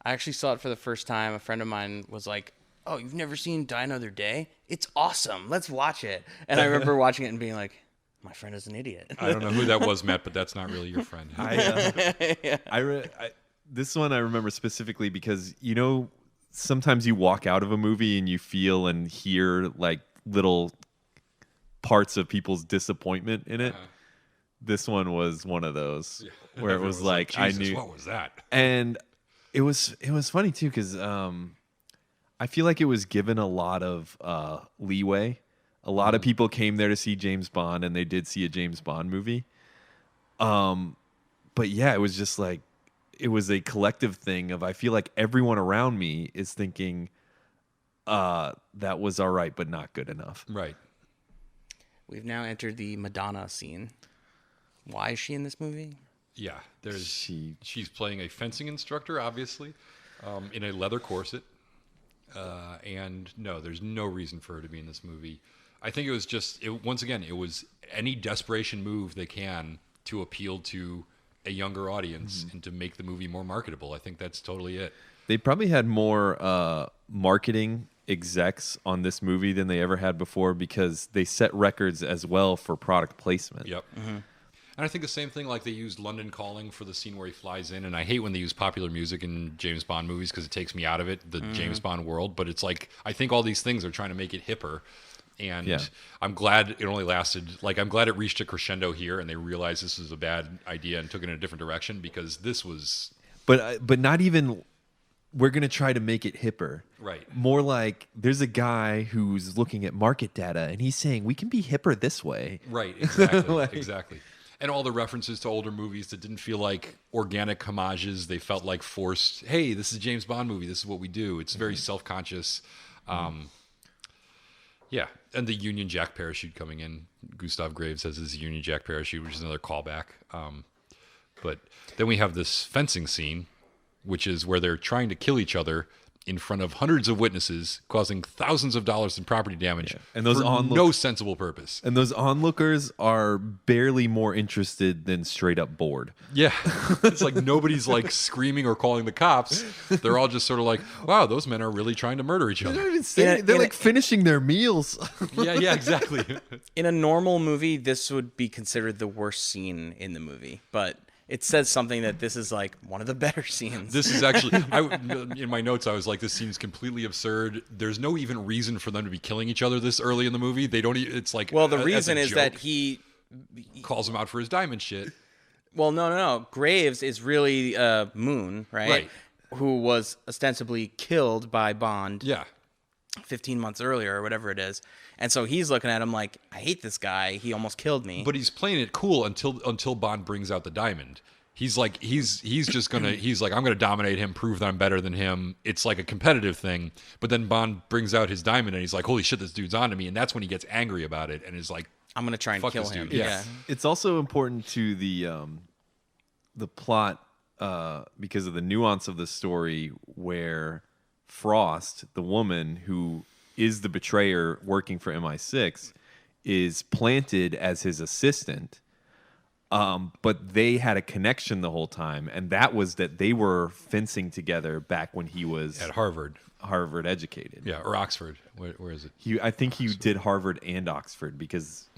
I actually saw it for the first time. A friend of mine was like, oh, you've never seen Die Another Day? It's awesome. Let's watch it. And I remember watching it and being like, my friend is an idiot. I don't know who that was, Matt, but that's not really your friend. This one I remember specifically because, sometimes you walk out of a movie and you feel and hear like little parts of people's disappointment in it. This one was one of those where it was like, Jesus, I knew. What was that? And it was funny too because I feel like it was given a lot of leeway. A lot of people came there to see James Bond, and they did see a James Bond movie. But yeah, it was just like, it was a collective thing of, I feel like everyone around me is thinking, that was all right, but not good enough. Right. We've now entered the Madonna scene. Why is she in this movie? Yeah, she's playing a fencing instructor, obviously, in a leather corset. And no, there's no reason for her to be in this movie. I think it was once again, it was any desperation move they can to appeal to a younger audience and to make the movie more marketable. I think that's totally it. They probably had more marketing execs on this movie than they ever had before because they set records as well for product placement. Yep. And I think the same thing, like they used London Calling for the scene where he flies in. And I hate when they use popular music in James Bond movies because it takes me out of it, the James Bond world. But it's like, I think all these things are trying to make it hipper. And I'm glad it only lasted, I'm glad it reached a crescendo here and they realized this was a bad idea and took it in a different direction because this was... But not even, we're going to try to make it hipper. Right. More like, there's a guy who's looking at market data and he's saying, we can be hipper this way. Right, exactly, exactly. And all the references to older movies that didn't feel like organic homages. They felt like forced, hey, this is a James Bond movie. This is what we do. It's very self-conscious. Yeah. And the Union Jack parachute coming in. Gustav Graves has his Union Jack parachute, which is another callback. But then we have this fencing scene, which is where they're trying to kill each other in front of hundreds of witnesses, causing thousands of dollars in property damage and those for no sensible purpose. And those onlookers are barely more interested than straight up bored. Yeah. It's like nobody's like screaming or calling the cops. They're all just sort of like, wow, those men are really trying to murder each other. They're like finishing their meals. Yeah, exactly. In a normal movie, this would be considered the worst scene in the movie, but it says something that this is like one of the better scenes. This is actually, in my notes, I was like, this seems completely absurd. There's no even reason for them to be killing each other this early in the movie. They don't, it's like, well, the reason is that he calls him out for his diamond shit. Well, no. Graves is really Moon, right? Right. Who was ostensibly killed by Bond Yeah. 15 months earlier or whatever it is. And so he's looking at him like, I hate this guy. He almost killed me. But he's playing it cool until Bond brings out the diamond. He's like he's like, I'm gonna dominate him, prove that I'm better than him. It's like a competitive thing. But then Bond brings out his diamond and he's like, holy shit, this dude's onto me. And that's when he gets angry about it and is like, I'm going to try and fuck kill this him. dude. Yeah. It's also important to the plot because of the nuance of the story where Frost, the woman who is the betrayer working for MI6, is planted as his assistant. But they had a connection the whole time, and that was that they were fencing together back when he was at Harvard educated. Yeah, or Oxford. Where is it? I think he did Harvard and Oxford because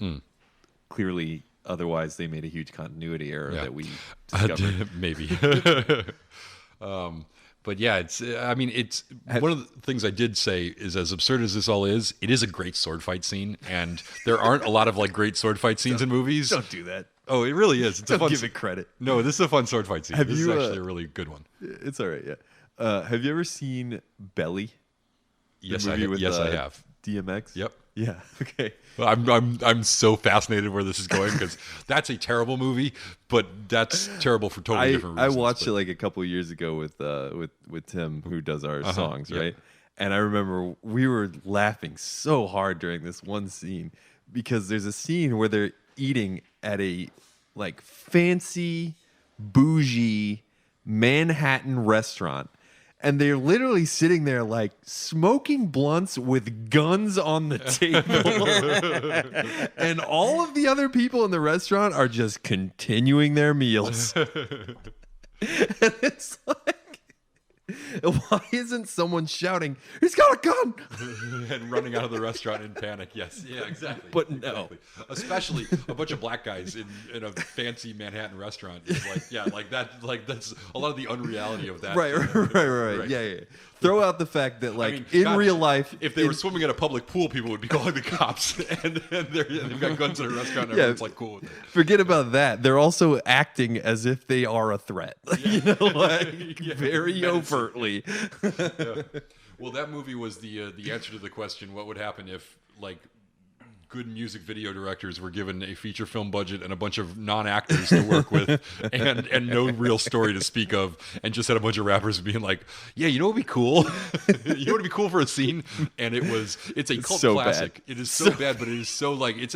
clearly otherwise they made a huge continuity error that we discovered. Maybe. But yeah, it's one of the things I did say is, as absurd as this all is, it is a great sword fight scene, and there aren't a lot of like great sword fight scenes in movies. Don't do that. Oh, it really is. It's Don't a fun give it credit. No, this is a fun sword fight scene. This is actually a really good one. It's all right, yeah. Have you ever seen Belly? Yes, The I movie with, I have. DMX? Yep. Yeah, okay. I'm so fascinated where this is going because that's a terrible movie, but that's terrible for totally different I reasons. watched it like a couple of years ago with Tim, who does our songs, yeah. right? And I remember we were laughing so hard during this one scene because there's a scene where they're eating at a like fancy, bougie Manhattan restaurant. And they're literally sitting there like smoking blunts with guns on the table. And all of the other people in the restaurant are just continuing their meals. And it's like, why isn't someone shouting, he's got a gun? And running out of the restaurant in panic. Yes. Yeah, exactly. But no. Exactly. Especially a bunch of black guys in a fancy Manhattan restaurant. Is like, yeah, like that. Like that's a lot of the unreality of that. Right. Yeah. Throw out the fact that, like, real life, if they were swimming at a public pool, people would be calling the cops, and they've got guns in a restaurant, and everyone's like cool with it. Forget about that. They're also acting as if they are a threat, very overtly. Yeah. Well, that movie was the answer to the question: what would happen if, like, good music video directors were given a feature film budget and a bunch of non-actors to work with and no real story to speak of, and just had a bunch of rappers being like, yeah, you know what would be cool? You know what would be cool for a scene? And it's a cult so classic. bad. It is so bad, but it is so, like, it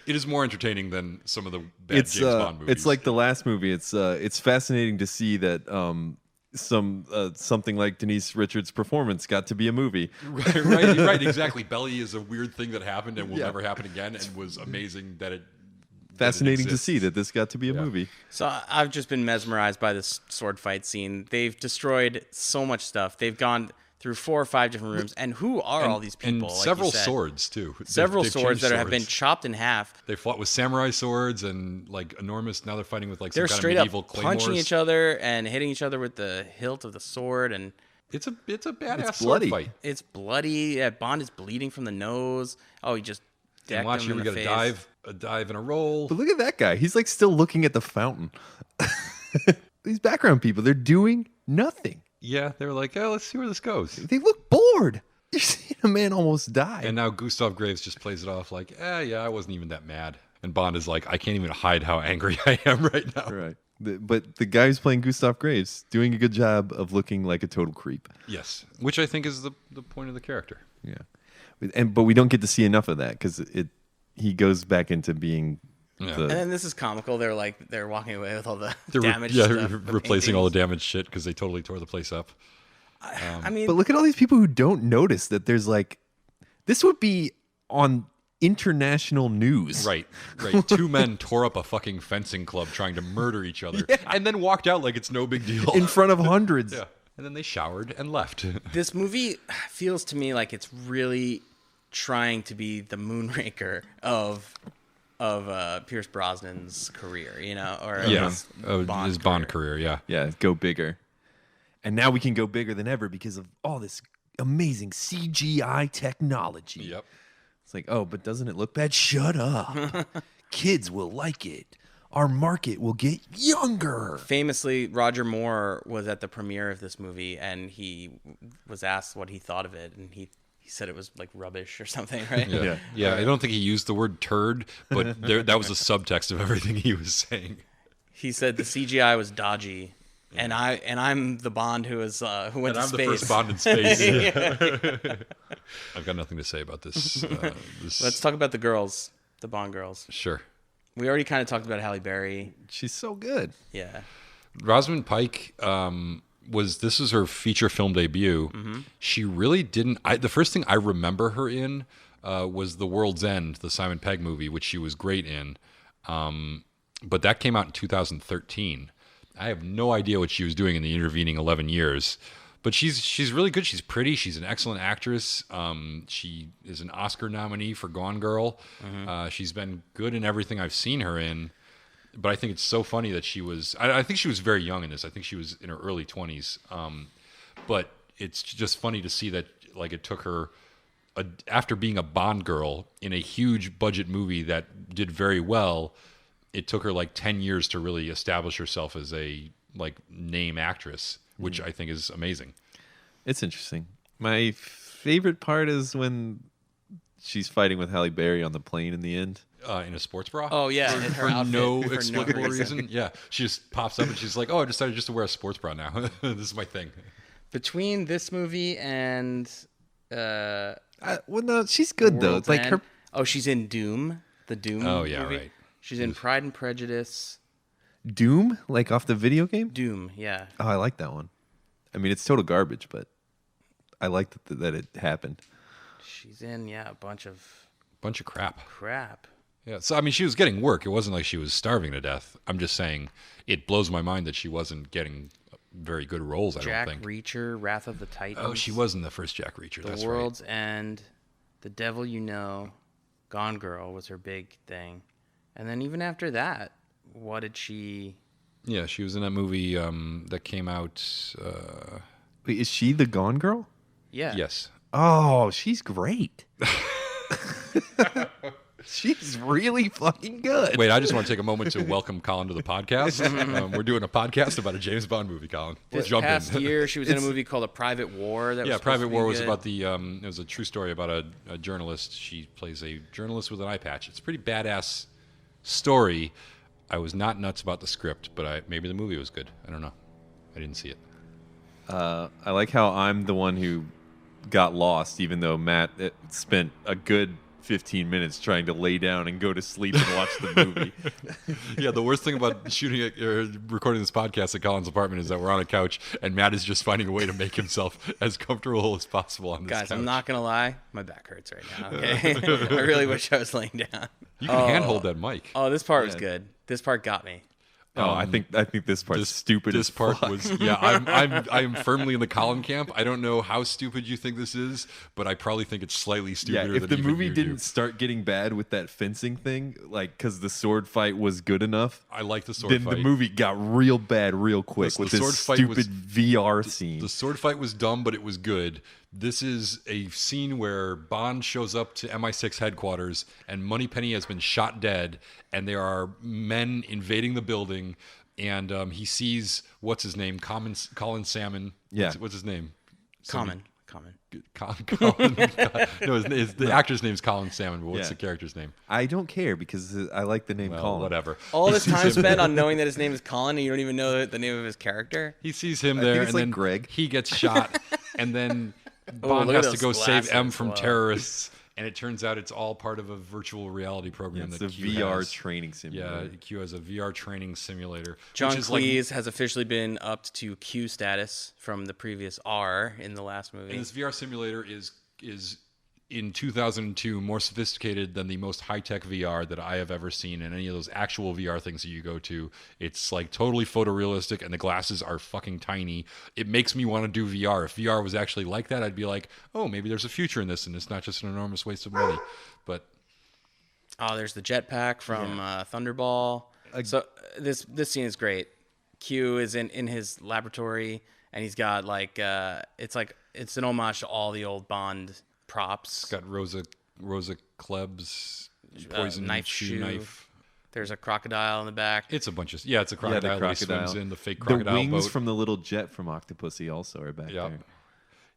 is more entertaining than some of the bad James Bond movies. It's like the last movie. It's fascinating to see that something like Denise Richards' performance got to be a movie. Right, exactly. Belly is a weird thing that happened and will never happen again, and was amazing that it. Fascinating to see that this got to be a movie. So I've just been mesmerized by this sword fight scene. They've destroyed so much stuff. They've gone through 4 or 5 different rooms. And who are all these people? And like several you said? swords, too. Several They've swords changed that have been chopped in half. They fought with samurai swords and, like, enormous. Now they're fighting with, like, some They're kind straight of medieval up claymores. punching each other and hitting each other with the hilt of the sword. And It's a badass It's sword bloody. fight. it's bloody. Yeah, Bond is bleeding from the nose. Oh, he just And decked watch him here, in we the got face. a dive and a roll. But look at that guy. He's like still looking at the fountain. These background people, they're doing nothing. Yeah, they were like, oh, let's see where this goes. They look bored. You're seeing a man almost die. And now Gustav Graves just plays it off like, yeah, I wasn't even that mad. And Bond is like, I can't even hide how angry I am right now. Right. But the guy who's playing Gustav Graves doing a good job of looking like a total creep. Yes, which I think is the point of the character. Yeah. But we don't get to see enough of that because he goes back into being Yeah. And then this is comical. They're walking away with all the They're damaged stuff. replacing all the damaged shit because they totally tore the place up. I mean, But look at all these people who don't notice that there's like, this would be on international news. Right. 2 men tore up a fucking fencing club trying to murder each other and then walked out like it's no big deal. In front of hundreds. Yeah. And then they showered and left. this movie feels to me like it's really trying to be the Moonraker of Pierce Brosnan's career, or his Bond career, yeah. Yeah, go bigger. And now we can go bigger than ever because of all this amazing CGI technology. Yep. It's like, oh, but doesn't it look bad? Shut up. Kids will like it. Our market will get younger. Famously, Roger Moore was at the premiere of this movie, and he was asked what he thought of it, and he said it was like rubbish or something, right? Yeah. I don't think he used the word turd, but that was the subtext of everything he was saying. He said the CGI was dodgy, and I'm the Bond who went And to I'm space. the first Bond in space. I've got nothing to say about this. Let's talk about the Bond girls. Sure. We already kind of talked about Halle Berry. She's so good. Yeah. Rosamund Pike this was her feature film debut. Mm-hmm. She really didn't. The first thing I remember her in was The World's End, the Simon Pegg movie, which she was great in. But that came out in 2013. I have no idea what she was doing in the intervening 11 years. But she's really good. She's pretty. She's an excellent actress. She is an Oscar nominee for Gone Girl. Mm-hmm. She's been good in everything I've seen her in. But I think it's so funny that she was. I think she was very young in this. I think she was in her early 20s. But it's just funny to see that like it took her after being a Bond girl in a huge budget movie that did very well. It took her like 10 years to really establish herself as a like name actress, which I think is amazing. It's interesting. My favorite part is when she's fighting with Halle Berry on the plane in the end. In a sports bra? Oh yeah, and her For outfit, no for explicable no reason. Yeah, she just pops up and she's like, "Oh, I decided just to wear a sports bra now. This is my thing." Between this movie and Well, no, she's good though. It's like her. Oh, she's in Doom, the Doom. Oh, yeah, movie. right. She's in Pride and Prejudice. Doom, like off the video game. Doom, yeah. Oh, I like that one. I mean, it's total garbage, but I like that it happened. She's in a bunch of crap. crap. Yeah. So I mean, she was getting work. It wasn't like she was starving to death. I'm just saying, it blows my mind that she wasn't getting very good roles. I Jack don't think. Reacher, Wrath of the Titans. Oh, she was in the first Jack Reacher. The That's World's End, The Devil You Know, Gone Girl was her big thing. And then even after that, what did she... right. Yeah, she was in that movie that came out. Wait, is she the Gone Girl? Yeah. Yes. Oh, she's great. She's really fucking good. Wait, I just want to take a moment to welcome Colin to the podcast. We're doing a podcast about a James Bond movie, Colin. This Jump past in. year, she was in a movie called A Private War. That was Private War was good. about the. It was a true story about a journalist. She plays a journalist with an eye patch. It's a pretty badass story. I was not nuts about the script, but maybe the movie was good. I don't know. I didn't see it. I like how I'm the one who got lost, even though Matt spent a good 15 minutes trying to lay down and go to sleep and watch the movie. Yeah, the worst thing about recording this podcast at Colin's apartment is that we're on a couch and Matt is just finding a way to make himself as comfortable as possible on this Guys, couch. I'm not going to lie. My back hurts right now, okay? I really wish I was laying down. You can handhold that mic. Oh, this part was good. This part got me. Oh, I think this part's stupid. This as part fuck. was I'm firmly in the Colin camp. I don't know how stupid you think this is, but I probably think it's slightly stupider. Yeah, if than the even movie you didn't do. start getting bad with that fencing thing, like because the sword fight was good enough, I like the sword then fight. the movie got real bad real quick Listen, with the this sword fight was- stupid VR scene. The sword fight was dumb, but it was good. This is a scene where Bond shows up to MI6 headquarters and Moneypenny has been shot dead, and there are men invading the building, and he sees, what's his name? Colin Salmon. Yeah. What's his name? Common. Colin. No, the actor's name's Colin Salmon, but what's Yeah. the character's name? I don't care because I like the name Well, Colin. whatever. All He this sees time him spent there. on knowing that his name is Colin and you don't even know the name of his character? He sees him I there, think it's and like then Greg. he gets shot, and then Bond look at has to those go save M glasses. from Wow. terrorists. And it turns out it's all part of a virtual reality Yeah, program it's that a Q VR has. training Yeah, simulator. Q has a VR training simulator. John which is like, Cleese has officially been upped to Q status from the previous R in the last movie. and this VR simulator is in 2002 more sophisticated than the most high-tech VR that I have ever seen in any of those actual VR things that you go to. It's like totally photorealistic and the glasses are fucking tiny. It makes me want to do VR. If VR was actually like that, I'd be like, oh, maybe there's a future in this and it's not just an enormous waste of money. But Oh, there's the jetpack from Thunderball. So this scene is great. Q is in his laboratory and he's got like it's an homage to all the old Bond props. got Rosa Kleb's poison knife shoe shoe. knife. There's a crocodile in the back. It's a bunch of it's a crocodile. the He swims crocodile. in the fake The crocodile wings boat. from the little jet from Octopussy also are back Yep. there.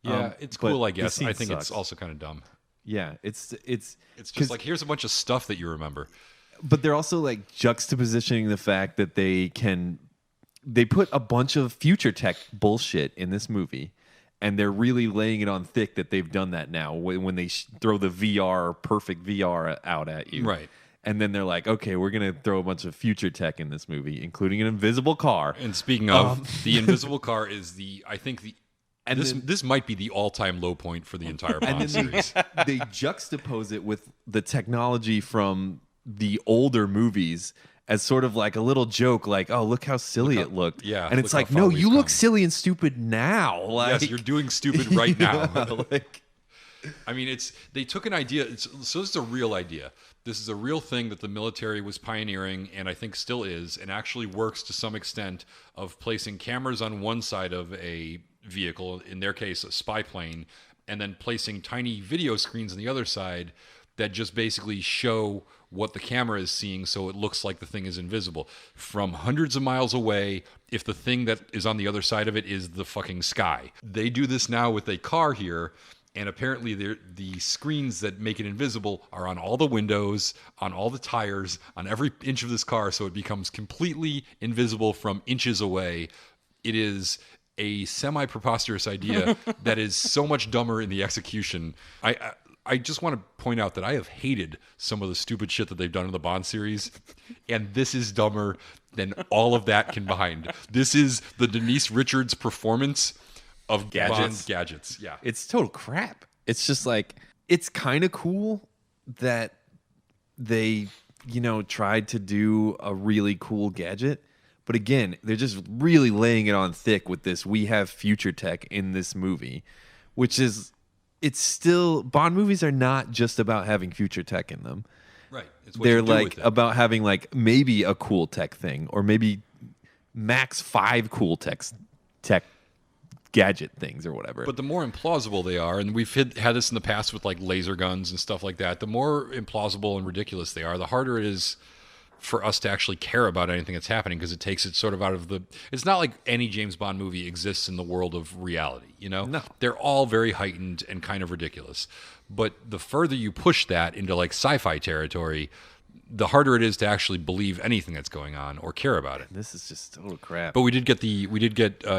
Yeah, it's but cool, I the guess. scene I think sucks. it's also kind of dumb. Yeah, it's It's 'cause- just like, here's a bunch of stuff that you remember. but they're also like juxtapositioning the fact that they put a bunch of future tech bullshit in this movie, and they're really laying it on thick that they've done that now when they throw the perfect VR out at you. Right. And then they're like, okay, we're going to throw a bunch of future tech in this movie, including an invisible car. And speaking of, the invisible car is And this might be the all-time low point for the entire Bond series. They juxtapose it with the technology from the older movies as sort of like a little joke, like, oh, look how silly it looked. yeah, and it's look like, how far no, we've you look come. silly and stupid now. Like, Yes, you're doing stupid right now. Yeah, like, I mean, they took an idea. So this is a real idea. This is a real thing that the military was pioneering, and I think still is, and actually works to some extent, of placing cameras on one side of a vehicle, in their case, a spy plane, and then placing tiny video screens on the other side that just basically show what the camera is seeing, so it looks like the thing is invisible from hundreds of miles away, if the thing that is on the other side of it is the fucking sky. They do this now with a car here, and apparently the screens that make it invisible are on all the windows, on all the tires, on every inch of this car, so it becomes completely invisible from inches away. It is a semi-preposterous idea that is so much dumber in the execution. I just want to point out that I have hated some of the stupid shit that they've done in the Bond series, and this is dumber than all of that combined. This is the Denise Richards performance of Bond gadgets. Yeah. it's total crap. It's just like, it's kind of cool that they, tried to do a really cool gadget. But again, they're just really laying it on thick with this. We have future tech in this movie, which is, it's still, Bond movies are not just about having future tech in them. Right. It's what They're you do like with it. about having like maybe a cool tech thing, or maybe max 5 cool tech gadget things or whatever. But the more implausible they are, and we've had this in the past with like laser guns and stuff like that, the more implausible and ridiculous they are, the harder it is for us to actually care about anything that's happening, because it takes it sort of out of the... It's not like any James Bond movie exists in the world of reality, No. They're all very heightened and kind of ridiculous. But the further you push that into like sci-fi territory, the harder it is to actually believe anything that's going on or care about it. this is just total crap. But we did get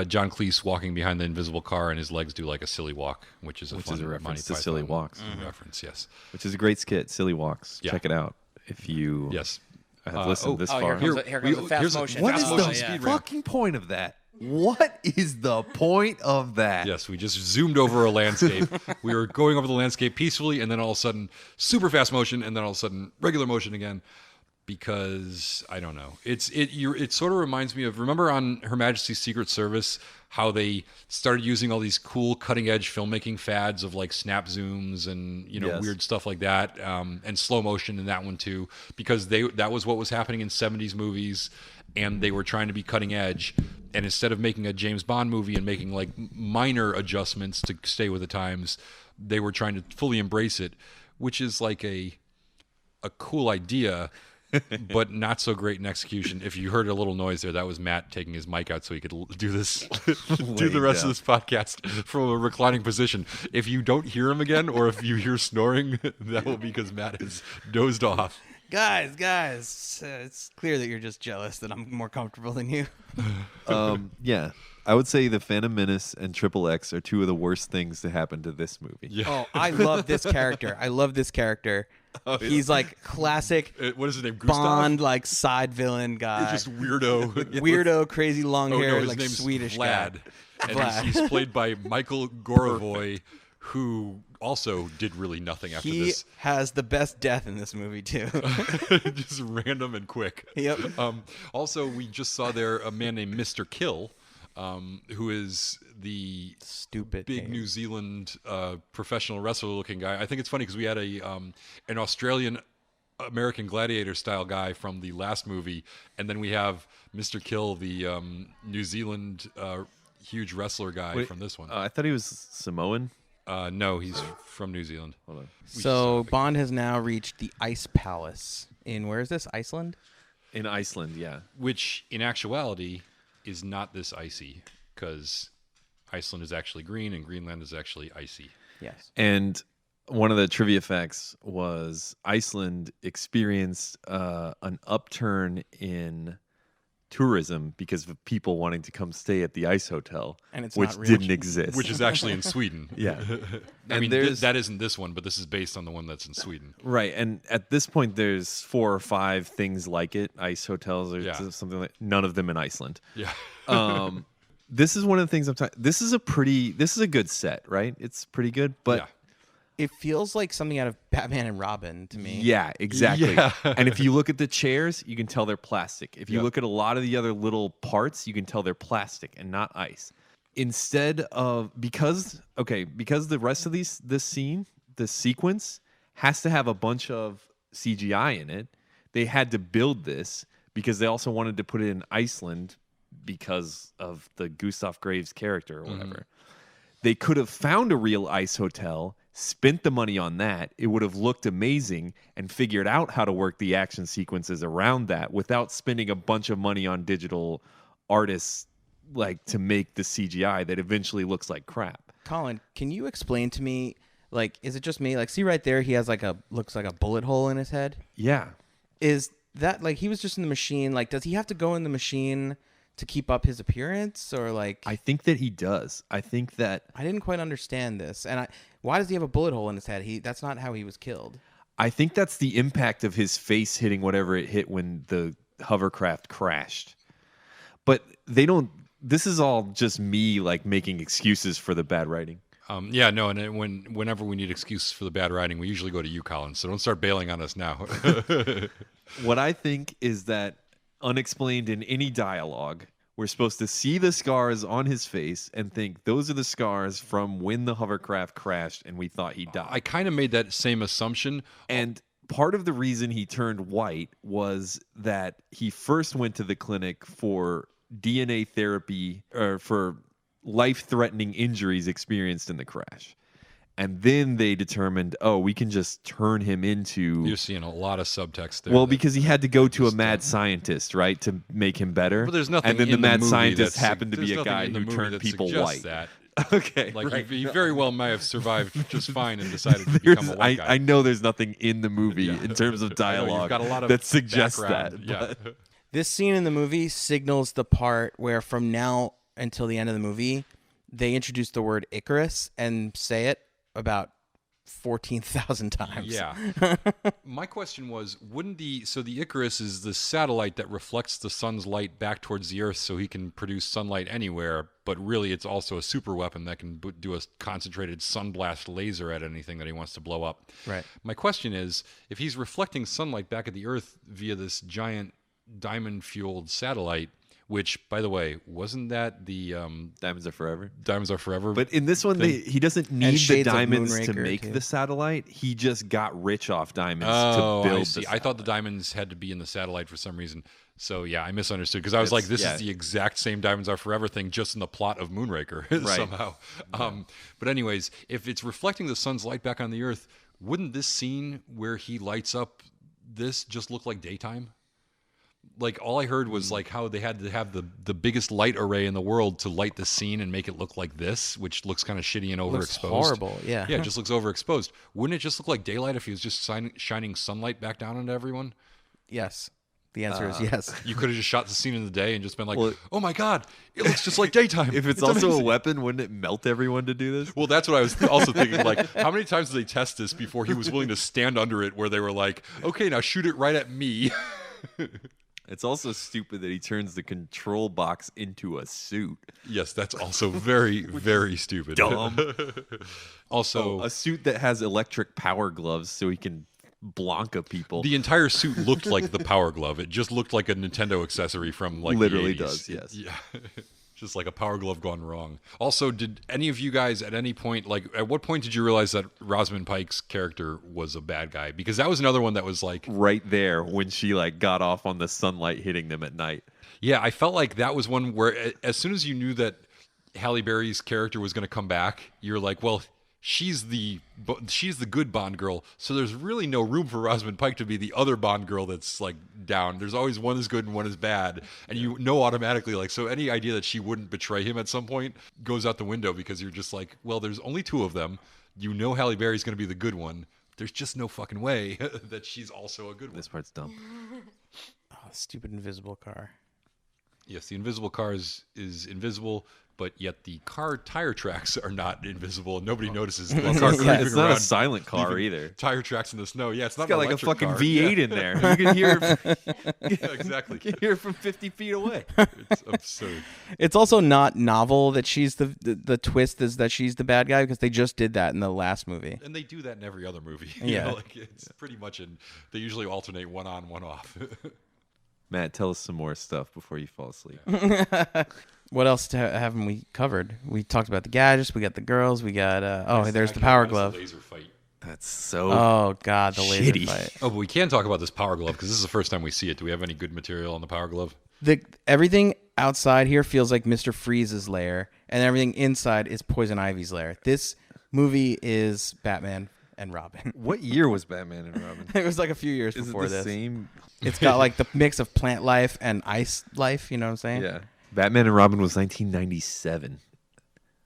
John Cleese walking behind the invisible car, and his legs do like a silly walk, which is a fun is a reference Monty to Python Silly Walks. reference. Yes. Which is a great skit, Silly Walks. Yeah. Check it out if you Yes. have listened this Oh, far. here comes the fast here's a- motion. What fast is motion the speed ramp. fucking point of that? What is the point of that? Yes, we just zoomed over a landscape. We were going over the landscape peacefully, and then all of a sudden, super fast motion, and then all of a sudden, regular motion again. Because I don't know, it sort of reminds me of, remember on Her Majesty's Secret Service how they started using all these cool cutting edge filmmaking fads of like snap zooms and Yes. weird stuff like that, and slow motion in that one too, because that was what was happening in 70s movies, and they were trying to be cutting edge. And instead of making a James Bond movie and making like minor adjustments to stay with the times, they were trying to fully embrace it, which is like a cool idea, but not so great in execution. If you heard a little noise there, that was Matt taking his mic out so he could do this, do the rest of this podcast from a reclining position. If you don't hear him again, or if you hear snoring, that will be because Matt has dozed off. Guys, it's clear that you're just jealous that I'm more comfortable than you. Yeah. I would say the Phantom Menace and Triple X are two of the worst things to happen to this movie. Yeah. Oh, I love this character. He's like classic What is his name? Gustav? Bond, like side villain guy. Just weirdo. Weirdo, crazy long hair, his like name's Swedish Vlad. guy. And Vlad. he's played by Michael Gorovoy, who also did really nothing after He this. has the best death in this movie too. Just random and quick. Yep. Also, we just saw there a man named Mr. Kill, who is the Stupid big name. New Zealand professional wrestler-looking guy. I think it's funny because we had an Australian American Gladiator style guy from the last movie, and then we have Mr. Kill, the New Zealand huge wrestler guy Wait, from this one. I thought he was Samoan. No, he's from New Zealand. Hold on. So Bond has now reached the Ice Palace in, where is this? Iceland? In Iceland, yeah. which in actuality is not this icy, because Iceland is actually green and Greenland is actually icy. Yes. And one of the trivia facts was Iceland experienced an upturn in tourism because of people wanting to come stay at the ice hotel, And it's which not real. didn't exist. Which is actually in Sweden. Yeah. I And mean, there's- that isn't this one, but this is based on the one that's in Sweden. Right, and at this point, there's 4 or 5 things like it, ice hotels or Yeah. something like. None of them in Iceland. Yeah. This is one of the things I'm talking. This is a good set, right? It's pretty good, but Yeah. It feels like something out of Batman and Robin to me. yeah, exactly. Yeah. And if you look at the chairs, you can tell they're plastic. If you Yeah. look at a lot of the other little parts, you can tell they're plastic and not ice. Instead of because the rest of this sequence has to have a bunch of CGI in it. They had to build this because they also wanted to put it in Iceland because of the Gustav Graves character or whatever. They could have found a real ice hotel, spent the money on that. It would have looked amazing, and figured out how to work the action sequences around that without spending a bunch of money on digital artists like to make the CGI that eventually looks like crap. Colin, can you explain to me, like, is it just me? Like, see right there, he has looks like a bullet hole in his head. Yeah. Is that like he was just in the machine? Like, does he have to go in the machine to keep up his appearance, or like? I think that he does. I think that I didn't quite understand this, and why does he have a bullet hole in his head? That's not how he was killed. I think that's the impact of his face hitting whatever it hit when the hovercraft crashed. But they don't. This is all just me like making excuses for the bad writing. Yeah, no, and whenever we need excuses for the bad writing, we usually go to you, Colin. So don't start bailing on us now. What I think is that unexplained in any dialogue, we're supposed to see the scars on his face and think those are the scars from when the hovercraft crashed and we thought he died. I kind of made that same assumption. And part of the reason he turned white was that he first went to the clinic for DNA therapy or for life-threatening injuries experienced in the crash. And then they determined, we can just turn him into... You're seeing a lot of subtext there. Well, because he had to go to a mad scientist, right, to make him better. But there's nothing and then in the mad movie scientist that's- happened to be there's a nothing guy in the who movie turned that people suggests white. That. Okay, Like right. he very well may have survived just fine and decided to become a white guy. I know there's nothing in the movie Yeah. in terms of I know, dialogue you've got a lot of that suggests that. background. Yeah. but- This scene in the movie signals the part where from now until the end of the movie, they introduce the word Icarus and say it about 14,000 times. Yeah. My question was, so the Icarus is the satellite that reflects the sun's light back towards the Earth so he can produce sunlight anywhere, but really it's also a super weapon that can do a concentrated sunblast laser at anything that he wants to blow up. Right. My question is, if he's reflecting sunlight back at the Earth via this giant diamond-fueled satellite, which, by the way, wasn't that the Diamonds Are Forever. Diamonds Are Forever? But in this one, he doesn't need the Shades of diamonds to Moonraker, make too. the satellite. He just got rich off diamonds Oh, to build I see. the I thought the satellite. diamonds had to be in the satellite for some reason. So yeah, I misunderstood because I was It's- like, this yeah. is the exact same Diamonds Are Forever thing, just in the plot of Moonraker Right. somehow. But anyways, if it's reflecting the sun's light back on the Earth, wouldn't this scene where he lights up this just look like daytime? Like all I heard was like how they had to have the biggest light array in the world to light the scene and make it look like this, which looks kind of shitty and Looks overexposed. horrible, yeah. Yeah, it just looks overexposed. Wouldn't it just look like daylight if he was just shining sunlight back down onto everyone? Yes. The answer is yes. You could have just shot the scene in the day and just been like, Well- "Oh my god, it looks just like daytime." If it's also amazing. a weapon, wouldn't it melt everyone to do this? Well, that's what I was also thinking. Like, how many times did they test this before he was willing to stand under it? Where they were like, "Okay, now shoot it right at me." It's also stupid that he turns the control box into a suit. Yes, that's also very, very stupid. Dumb. Also, A suit that has electric power gloves so he can Blanca people. the entire suit looked like the Power Glove. It just looked like a Nintendo accessory from like Literally the 80s. does, yes. Yeah. Just like a Power Glove gone wrong. Also, did any of you guys at any point, like, at what point did you realize that Rosamund Pike's character was a bad guy? Because that was another one that was like, right there when she like got off on the sunlight hitting them at night. yeah, I felt like that was one where as soon as you knew that Halle Berry's character was going to come back, you're like, well, she's the good Bond girl, so there's really no room for Rosamund Pike to be the other Bond girl that's like down. There's always one is good and one is bad, and you know automatically, like, so any idea that she wouldn't betray him at some point goes out the window, because you're just like, well, there's only two of them. You know Halle Berry's going to be the good one. There's just no fucking way that she's also a good one. This part's dumb. Oh, stupid invisible car. Yes, the invisible car is invisible, but yet the car tire tracks are not invisible. Nobody notices the car creeping It's not around, a silent car leaving either. Tire tracks in the snow. Yeah, it's not It's got an like a electric fucking car. V8 in there. You can hear Yeah, exactly. you can hear it from 50 feet away. It's absurd. It's also not novel that she's the twist is that she's the bad guy, because they just did that in the last movie. And they do that in every other movie. Yeah. Like, it's pretty much they usually alternate one on, one off. Matt, tell us some more stuff before you fall asleep. What else haven't we covered? We talked about the gadgets. We got the girls. We got there's the power glove. Laser fight. That's so Oh god, the laser shitty. fight. Oh, but we can talk about this power glove, because this is the first time we see it. Do we have any good material on the power glove? Everything outside here feels like Mr. Freeze's lair, and everything inside is Poison Ivy's lair. This movie is Batman and Robin. What year was Batman and Robin? It was like a few years Is before it the this. same? It's got like the mix of plant life and ice life. You know what I'm saying? Yeah. Batman and Robin was 1997.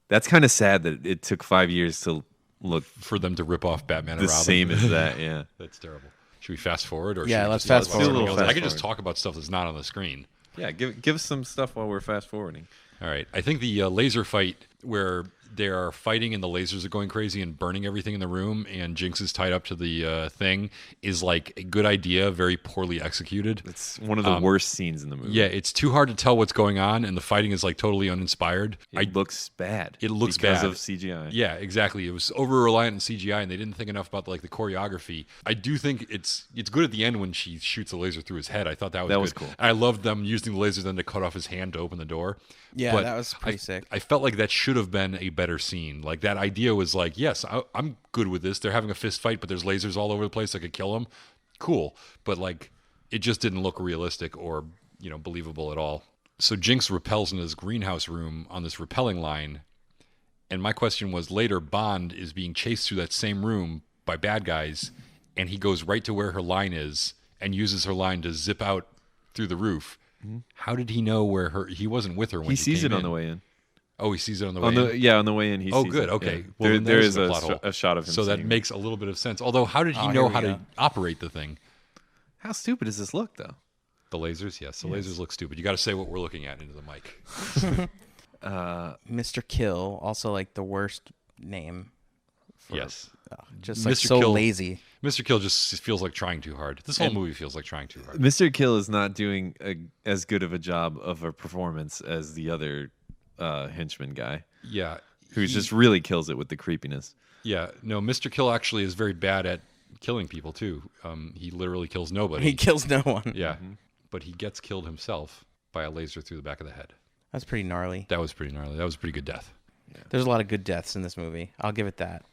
That's kind of sad that it took 5 years to look For them to rip off Batman the and Robin. same as that. Yeah. That's terrible. Should we fast forward? Or Yeah, should we let's just talk fast about forward. something Do a little else? I fast can just forward. talk about stuff that's not on the screen. Yeah. Give us some stuff while we're fast forwarding. All right. I think the laser fight where they are fighting and the lasers are going crazy and burning everything in the room, and Jinx is tied up to the thing, is like a good idea, very poorly executed. It's one of the worst scenes in the movie. Yeah, it's too hard to tell what's going on, and the fighting is like totally uninspired. It looks bad. It looks because bad. of CGI. Yeah, exactly. It was over reliant on CGI, and they didn't think enough about like the choreography. I do think it's good at the end when she shoots a laser through his head. I thought that was That good. was cool. And I loved them using the laser then to cut off his hand to open the door. Yeah, But that was pretty sick. I felt like that should have been a better scene. Like that idea was like, yes, I'm good with this. They're having a fist fight, but there's lasers all over the place that could kill them. Cool, but like it just didn't look realistic or believable at all. So Jinx repels in his greenhouse room on this repelling line. And my question was, later Bond is being chased through that same room by bad guys, and he goes right to where her line is and uses her line to zip out through the roof. How did he know where he wasn't with her when He she sees came it on in? the way in. Oh, he sees it on the way in? On the way in. He Oh, sees good. it. Okay. Yeah. Well, then there that is isn't a plot hole. a shot of him. So that seeing makes a little bit of sense. Although, how did he here know we how go. to operate the thing? How stupid does this look, though? The lasers? Yes, the lasers look stupid. You got to say what we're looking at into the mic. Mr. Kill, also like the worst name. Yes. Just like Mr. so Kill- lazy. Mr. Kill just feels like trying too hard. This whole movie feels like trying too hard. Mr. Kill is not doing as good of a job of a performance as the other henchman guy, Yeah. who just really kills it with the creepiness. Yeah. No, Mr. Kill actually is very bad at killing people, too. He literally kills nobody. He kills no one. Yeah. But he gets killed himself by a laser through the back of the head. That's pretty gnarly. That was pretty gnarly. That was a pretty good death. There's a lot of good deaths in this movie. I'll give it that.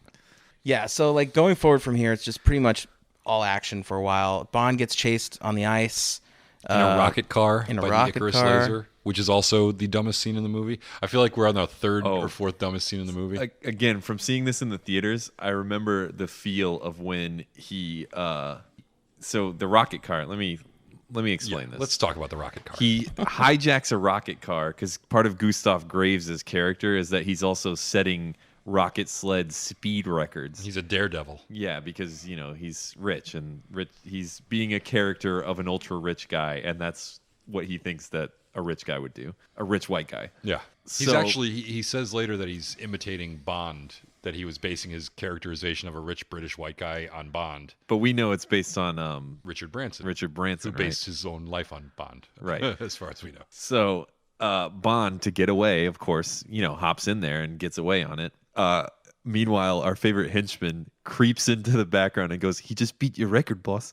Yeah, so like going forward from here, it's just pretty much all action for a while. Bond gets chased on the ice. In a rocket car in a by rocket the Icarus car. laser, which is also the dumbest scene in the movie. I feel like we're on the third Oh. or fourth dumbest scene in the movie. Again, from seeing this in the theaters, I remember the feel of when he. So the rocket car. Let me explain this. Let's talk about the rocket car. He hijacks a rocket car because part of Gustav Graves' character is that he's also setting rocket sled speed records. He's a daredevil. Yeah, because he's rich and he's being a character of an ultra rich guy, and that's what he thinks that a rich guy would do. A rich white guy. Yeah. He's So- actually, he says later that he's imitating Bond, that he was basing his characterization of a rich British white guy on Bond. But we know it's based on Richard Branson. Richard Branson, who right? based his own life on Bond. Right. As far as we know. So Bond, to get away, of course, hops in there and gets away on it. Meanwhile, our favorite henchman creeps into the background and goes, "He just beat your record, boss,"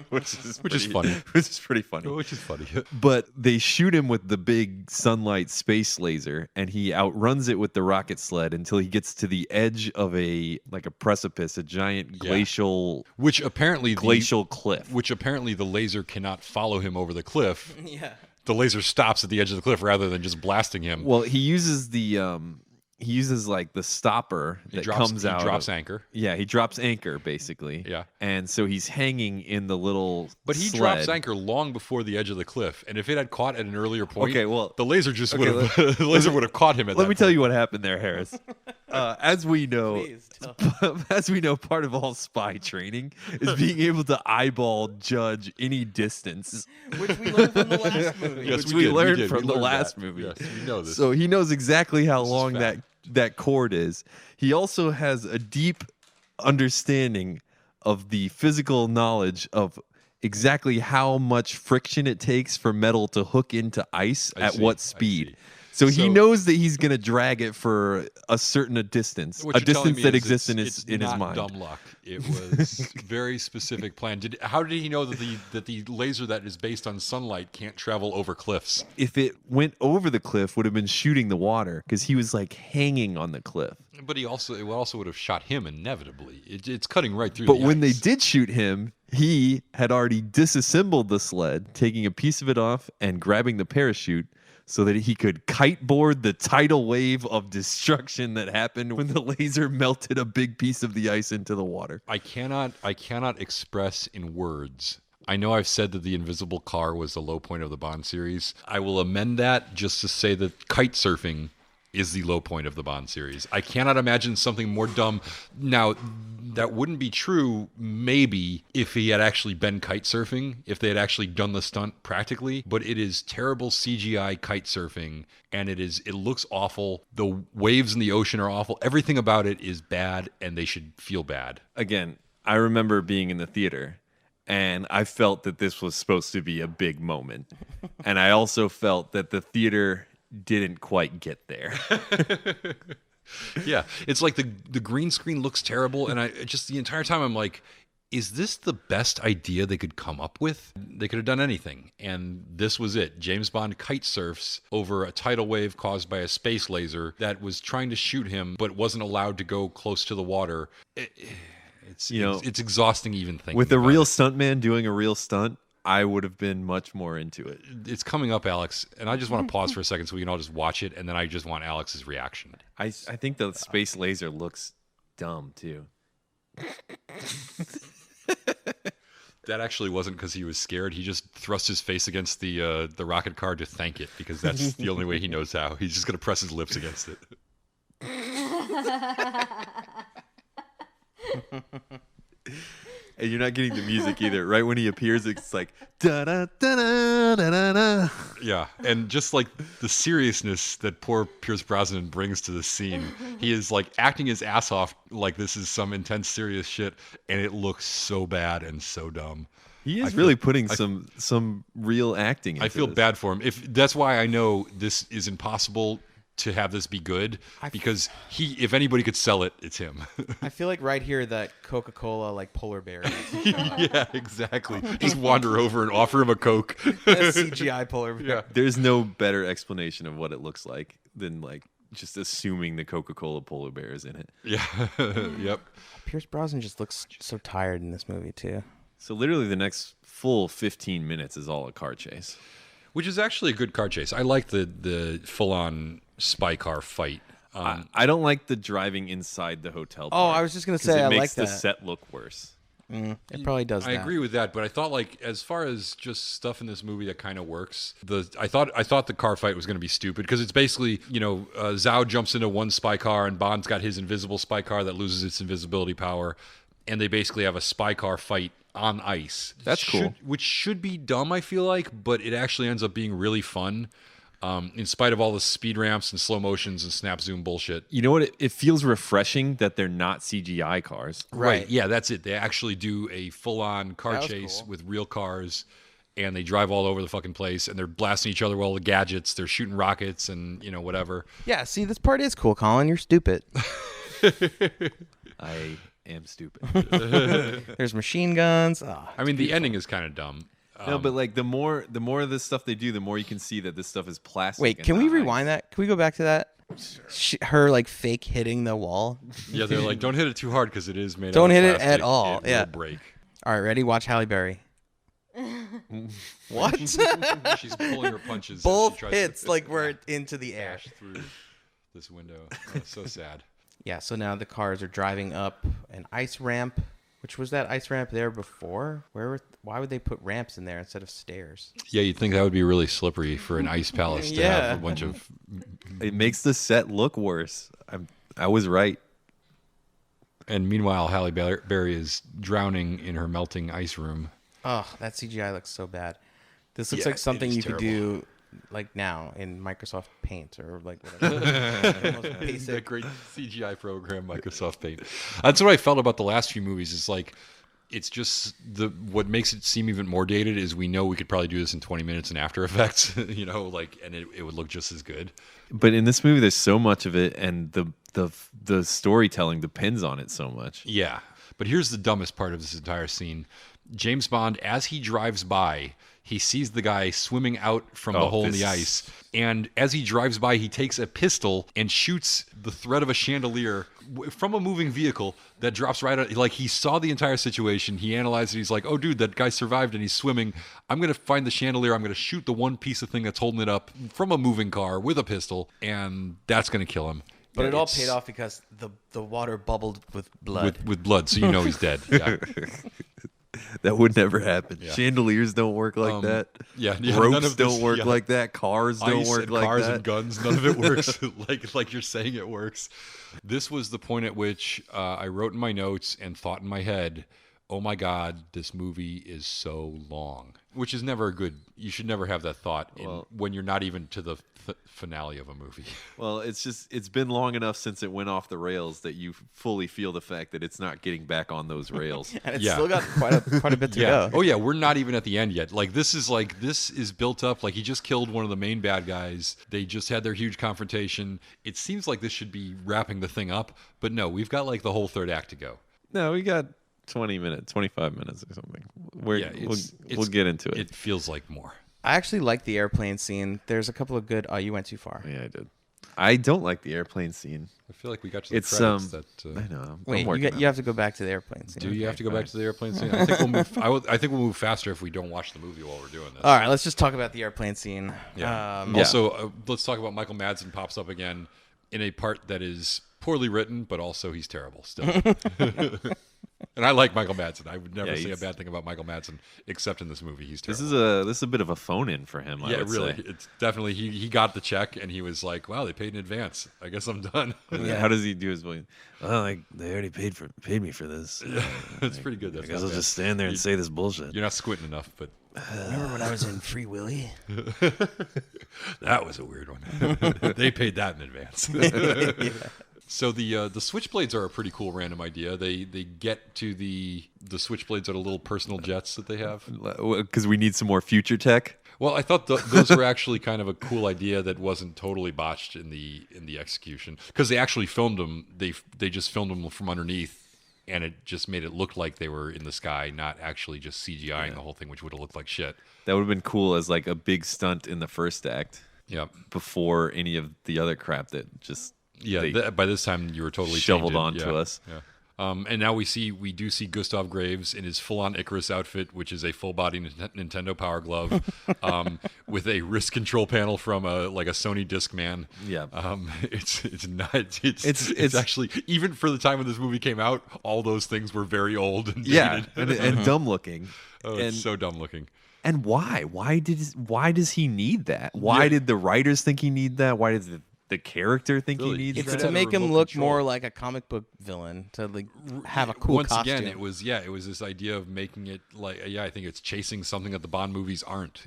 which is funny. Which is pretty funny. Which is funny. But they shoot him with the big sunlight space laser, and he outruns it with the rocket sled until he gets to the edge of a precipice, a giant glacial Which apparently cliff. Which apparently the laser cannot follow him over the cliff. Yeah. The laser stops at the edge of the cliff rather than just blasting him. Well, he uses the he uses like the stopper that comes out. He drops of, anchor. Yeah, he drops anchor basically. Yeah. And so he's hanging in the little But he sled. drops anchor long before the edge of the cliff, and if it had caught at an earlier point, Okay, well- the laser just would have the laser would have caught him at that Let me tell point. you what happened there, Harris. As we know, Please tell. as we know, part of all spy training is being able to eyeball judge any distance. Which we learned from the last movie. Yes, which we we did, learned did. from We the learned last that. movie. Yes, we know this. So he knows exactly how is long fact. that cord is. He also has a deep understanding of the physical knowledge of exactly how much friction it takes for metal to hook into ice I at see, what I speed. see. So he So- knows that he's going to drag it for a certain distance, What a you're telling distance me that is exists it's in his not mind. dumb luck. It was very specific plan. How did he know that the laser that is based on sunlight can't travel over cliffs? If it went over the cliff, would have been shooting the water because he was like hanging on the cliff. But it also would have shot him inevitably. It's cutting right through. But the when they ice. did shoot him, he had already disassembled the sled, taking a piece of it off and grabbing the parachute so that he could kiteboard the tidal wave of destruction that happened when the laser melted a big piece of the ice into the water. I cannot express in words. I know I've said that the invisible car was the low point of the Bond series. I will amend that just to say that kite surfing is the low point of the Bond series. I cannot imagine something more dumb. Now, that wouldn't be true maybe if he had actually been kite surfing, if they had actually done the stunt practically, but it is terrible CGI kite surfing, and it looks awful. The waves in the ocean are awful. Everything about it is bad, and they should feel bad. Again, I remember being in the theater and I felt that this was supposed to be a big moment. And I also felt that the theater didn't quite get there. Yeah, it's like the green screen looks terrible, and I just the entire time I'm like, is this the best idea they could come up with? They could have done anything, and this was it. James Bond kite surfs over a tidal wave caused by a space laser that was trying to shoot him, but wasn't allowed to go close to the water. It's exhausting even thinking With a about real it. stuntman doing a real stunt, I would have been much more into it. It's coming up, Alex, and I just want to pause for a second so we can all just watch it, and then I just want Alex's reaction. I think the space laser looks dumb too. That actually wasn't because he was scared. He just thrust his face against the rocket car to thank it, because that's the only way he knows how. He's just going to press his lips against it. And you're not getting the music either. Right when he appears, it's like da da da da da da. Yeah, and just like the seriousness that poor Pierce Brosnan brings to the scene, he is like acting his ass off like this is some intense, serious shit, and it looks so bad and so dumb. He is really putting some real acting into I feel this. bad for him. If that's why I know this is impossible to have this be good, because if anybody could sell it, it's him. I feel like right here that Coca-Cola like polar bears. Yeah, exactly. Just wander over and offer him a Coke. CGI polar bear. Yeah. There's no better explanation of what it looks like than like just assuming the Coca-Cola polar bear is in it. Yeah. Yep. Pierce Brosnan just looks so tired in this movie too. So literally the next full 15 minutes is all a car chase. Which is actually a good car chase. I like the full-on spy car fight. I don't like the driving inside the hotel. Oh, part, I was just gonna 'cause say it I makes like the that. set look worse. It probably does. I agree with that, but I thought like as far as just stuff in this movie that kind of works, I thought the car fight was going to be stupid because it's basically Zhao jumps into one spy car and Bond's got his invisible spy car that loses its invisibility power, and they basically have a spy car fight on ice. That's cool. Which should be dumb, I feel like, but it actually ends up being really fun. In spite of all the speed ramps and slow motions and snap zoom bullshit. You know what? It feels refreshing that they're not CGI cars. Right. Yeah, that's it. They actually do a full-on car That was chase cool. with real cars, and they drive all over the fucking place, and they're blasting each other with all the gadgets. They're shooting rockets and, whatever. Yeah, see, this part is cool, Colin. You're stupid. I am stupid. There's machine guns. Oh, I mean, the ending is kind of dumb. No, but like the more of this stuff they do, the more you can see that this stuff is plastic. wait, and can we not rewind ice. that? Can we go back to that? Her like fake hitting the wall. Yeah, they're like, don't hit it too hard because it is made Don't out of hit it plastic. at all. It will Yeah. break. All right, ready? Watch Halle Berry. What? She's pulling her punches. as she Both tries to hits like we're into the air. dash through this window. Oh, so sad. Yeah, so now the cars are driving up an ice ramp. Which was that ice ramp there before? Why would they put ramps in there instead of stairs? Yeah, you'd think that would be really slippery for an ice palace to have a bunch of... It makes the set look worse. I was right. And meanwhile, Halle Berry is drowning in her melting ice room. Oh, that CGI looks so bad. This looks Yeah, like something it is you could terrible. do like now in Microsoft Paint or like whatever. The most That basic. great CGI program, Microsoft Paint. That's what I felt about the last few movies. It's like, it's just what makes it seem even more dated is we know we could probably do this in 20 minutes in After Effects, and it would look just as good. But in this movie, there's so much of it, and the storytelling depends on it so much. Yeah. But here's the dumbest part of this entire scene. James Bond, as he drives by, he sees the guy swimming out from the hole in the ice. And as he drives by, he takes a pistol and shoots the thread of a chandelier from a moving vehicle that drops right out. Like, he saw the entire situation. He analyzed it. He's like, oh, dude, that guy survived and he's swimming. I'm going to find the chandelier. I'm going to shoot the one piece of thing that's holding it up from a moving car with a pistol. And that's going to kill him. But it all paid off because the water bubbled with blood. With blood, so you know he's dead. Yeah. That would never happen. Yeah. Chandeliers don't work like that. Yeah, Ropes none of this- don't work yeah. like that. Cars don't Ice work and like cars that. and guns, none of it works like you're saying it works. This was the point at which I wrote in my notes and thought in my head, oh my God, this movie is so long. Which is never good. You should never have that thought when you're not even to the finale of a movie. Well, it's been long enough since it went off the rails that you fully feel the fact that it's not getting back on those rails. And it's Yeah. still got quite a bit to Yeah. go. Oh yeah, we're not even at the end yet. This is built up. Like, he just killed one of the main bad guys. They just had their huge confrontation. It seems like this should be wrapping the thing up, but no, we've got like the whole third act to go. No, we got 20 minutes, 25 minutes or something. We'll get into it. It feels like more. I actually like the airplane scene. There's a couple of good. Oh, you went too far. Yeah, I did. I don't like the airplane scene. I feel like we got to the It's credits I know. I'm Wait, working on you have to go back to the airplane scene. Do you Okay, have to go fine. back to the airplane scene? I think we'll move. I think we'll move faster if we don't watch the movie while we're doing this. All right, let's just talk about the airplane scene. Yeah. Um, Also, let's talk about Michael Madsen pops up again in a part that is poorly written, but also he's terrible still. And I like Michael Madsen. I would never say a he's- bad thing about Michael Madsen, except in this movie. He's This terrible. is a bit of a phone in for him. I Yeah, would really. say. It's definitely he got the check and he was like, "Wow, they paid in advance. I guess I'm done." How does he do his voice? Oh, like they already paid me for this. It's pretty good. That's I guess not I'll bad. just stand there and say this bullshit. You're not squinting enough, but Remember when I was in Free Willy? that was a weird one. They paid that in advance. So the switchblades are a pretty cool random idea. They get to the switchblades are the little personal jets that they have. Because we need some more future tech. Well, I thought those were actually kind of a cool idea that wasn't totally botched in the execution, because they actually filmed them. They just filmed them from underneath, and it just made it look like they were in the sky, not actually just CGIing the whole thing, which would have looked like shit. That would have been cool as like a big stunt in the first act Yeah, before any of the other crap that just yeah. they By this time, you were totally shoveled tainted. onto Yeah, us. Yeah. And now we do see Gustav Graves in his full-on Icarus outfit, which is a full-body Nintendo Power Glove, with a wrist control panel from a Sony Discman. Yeah. It's not. It's actually, even for the time when this movie came out, all those things were very old and Yeah, dated. and dumb looking. Oh, it's so dumb looking. And why? Why does he need that? Why did the writers think he need that? Why does the character think Really, he needs It's Right to out of make him remote look control. more like a comic book villain, to like have a cool Once costume. again, it was this idea of making it like, I think it's chasing something that the Bond movies aren't,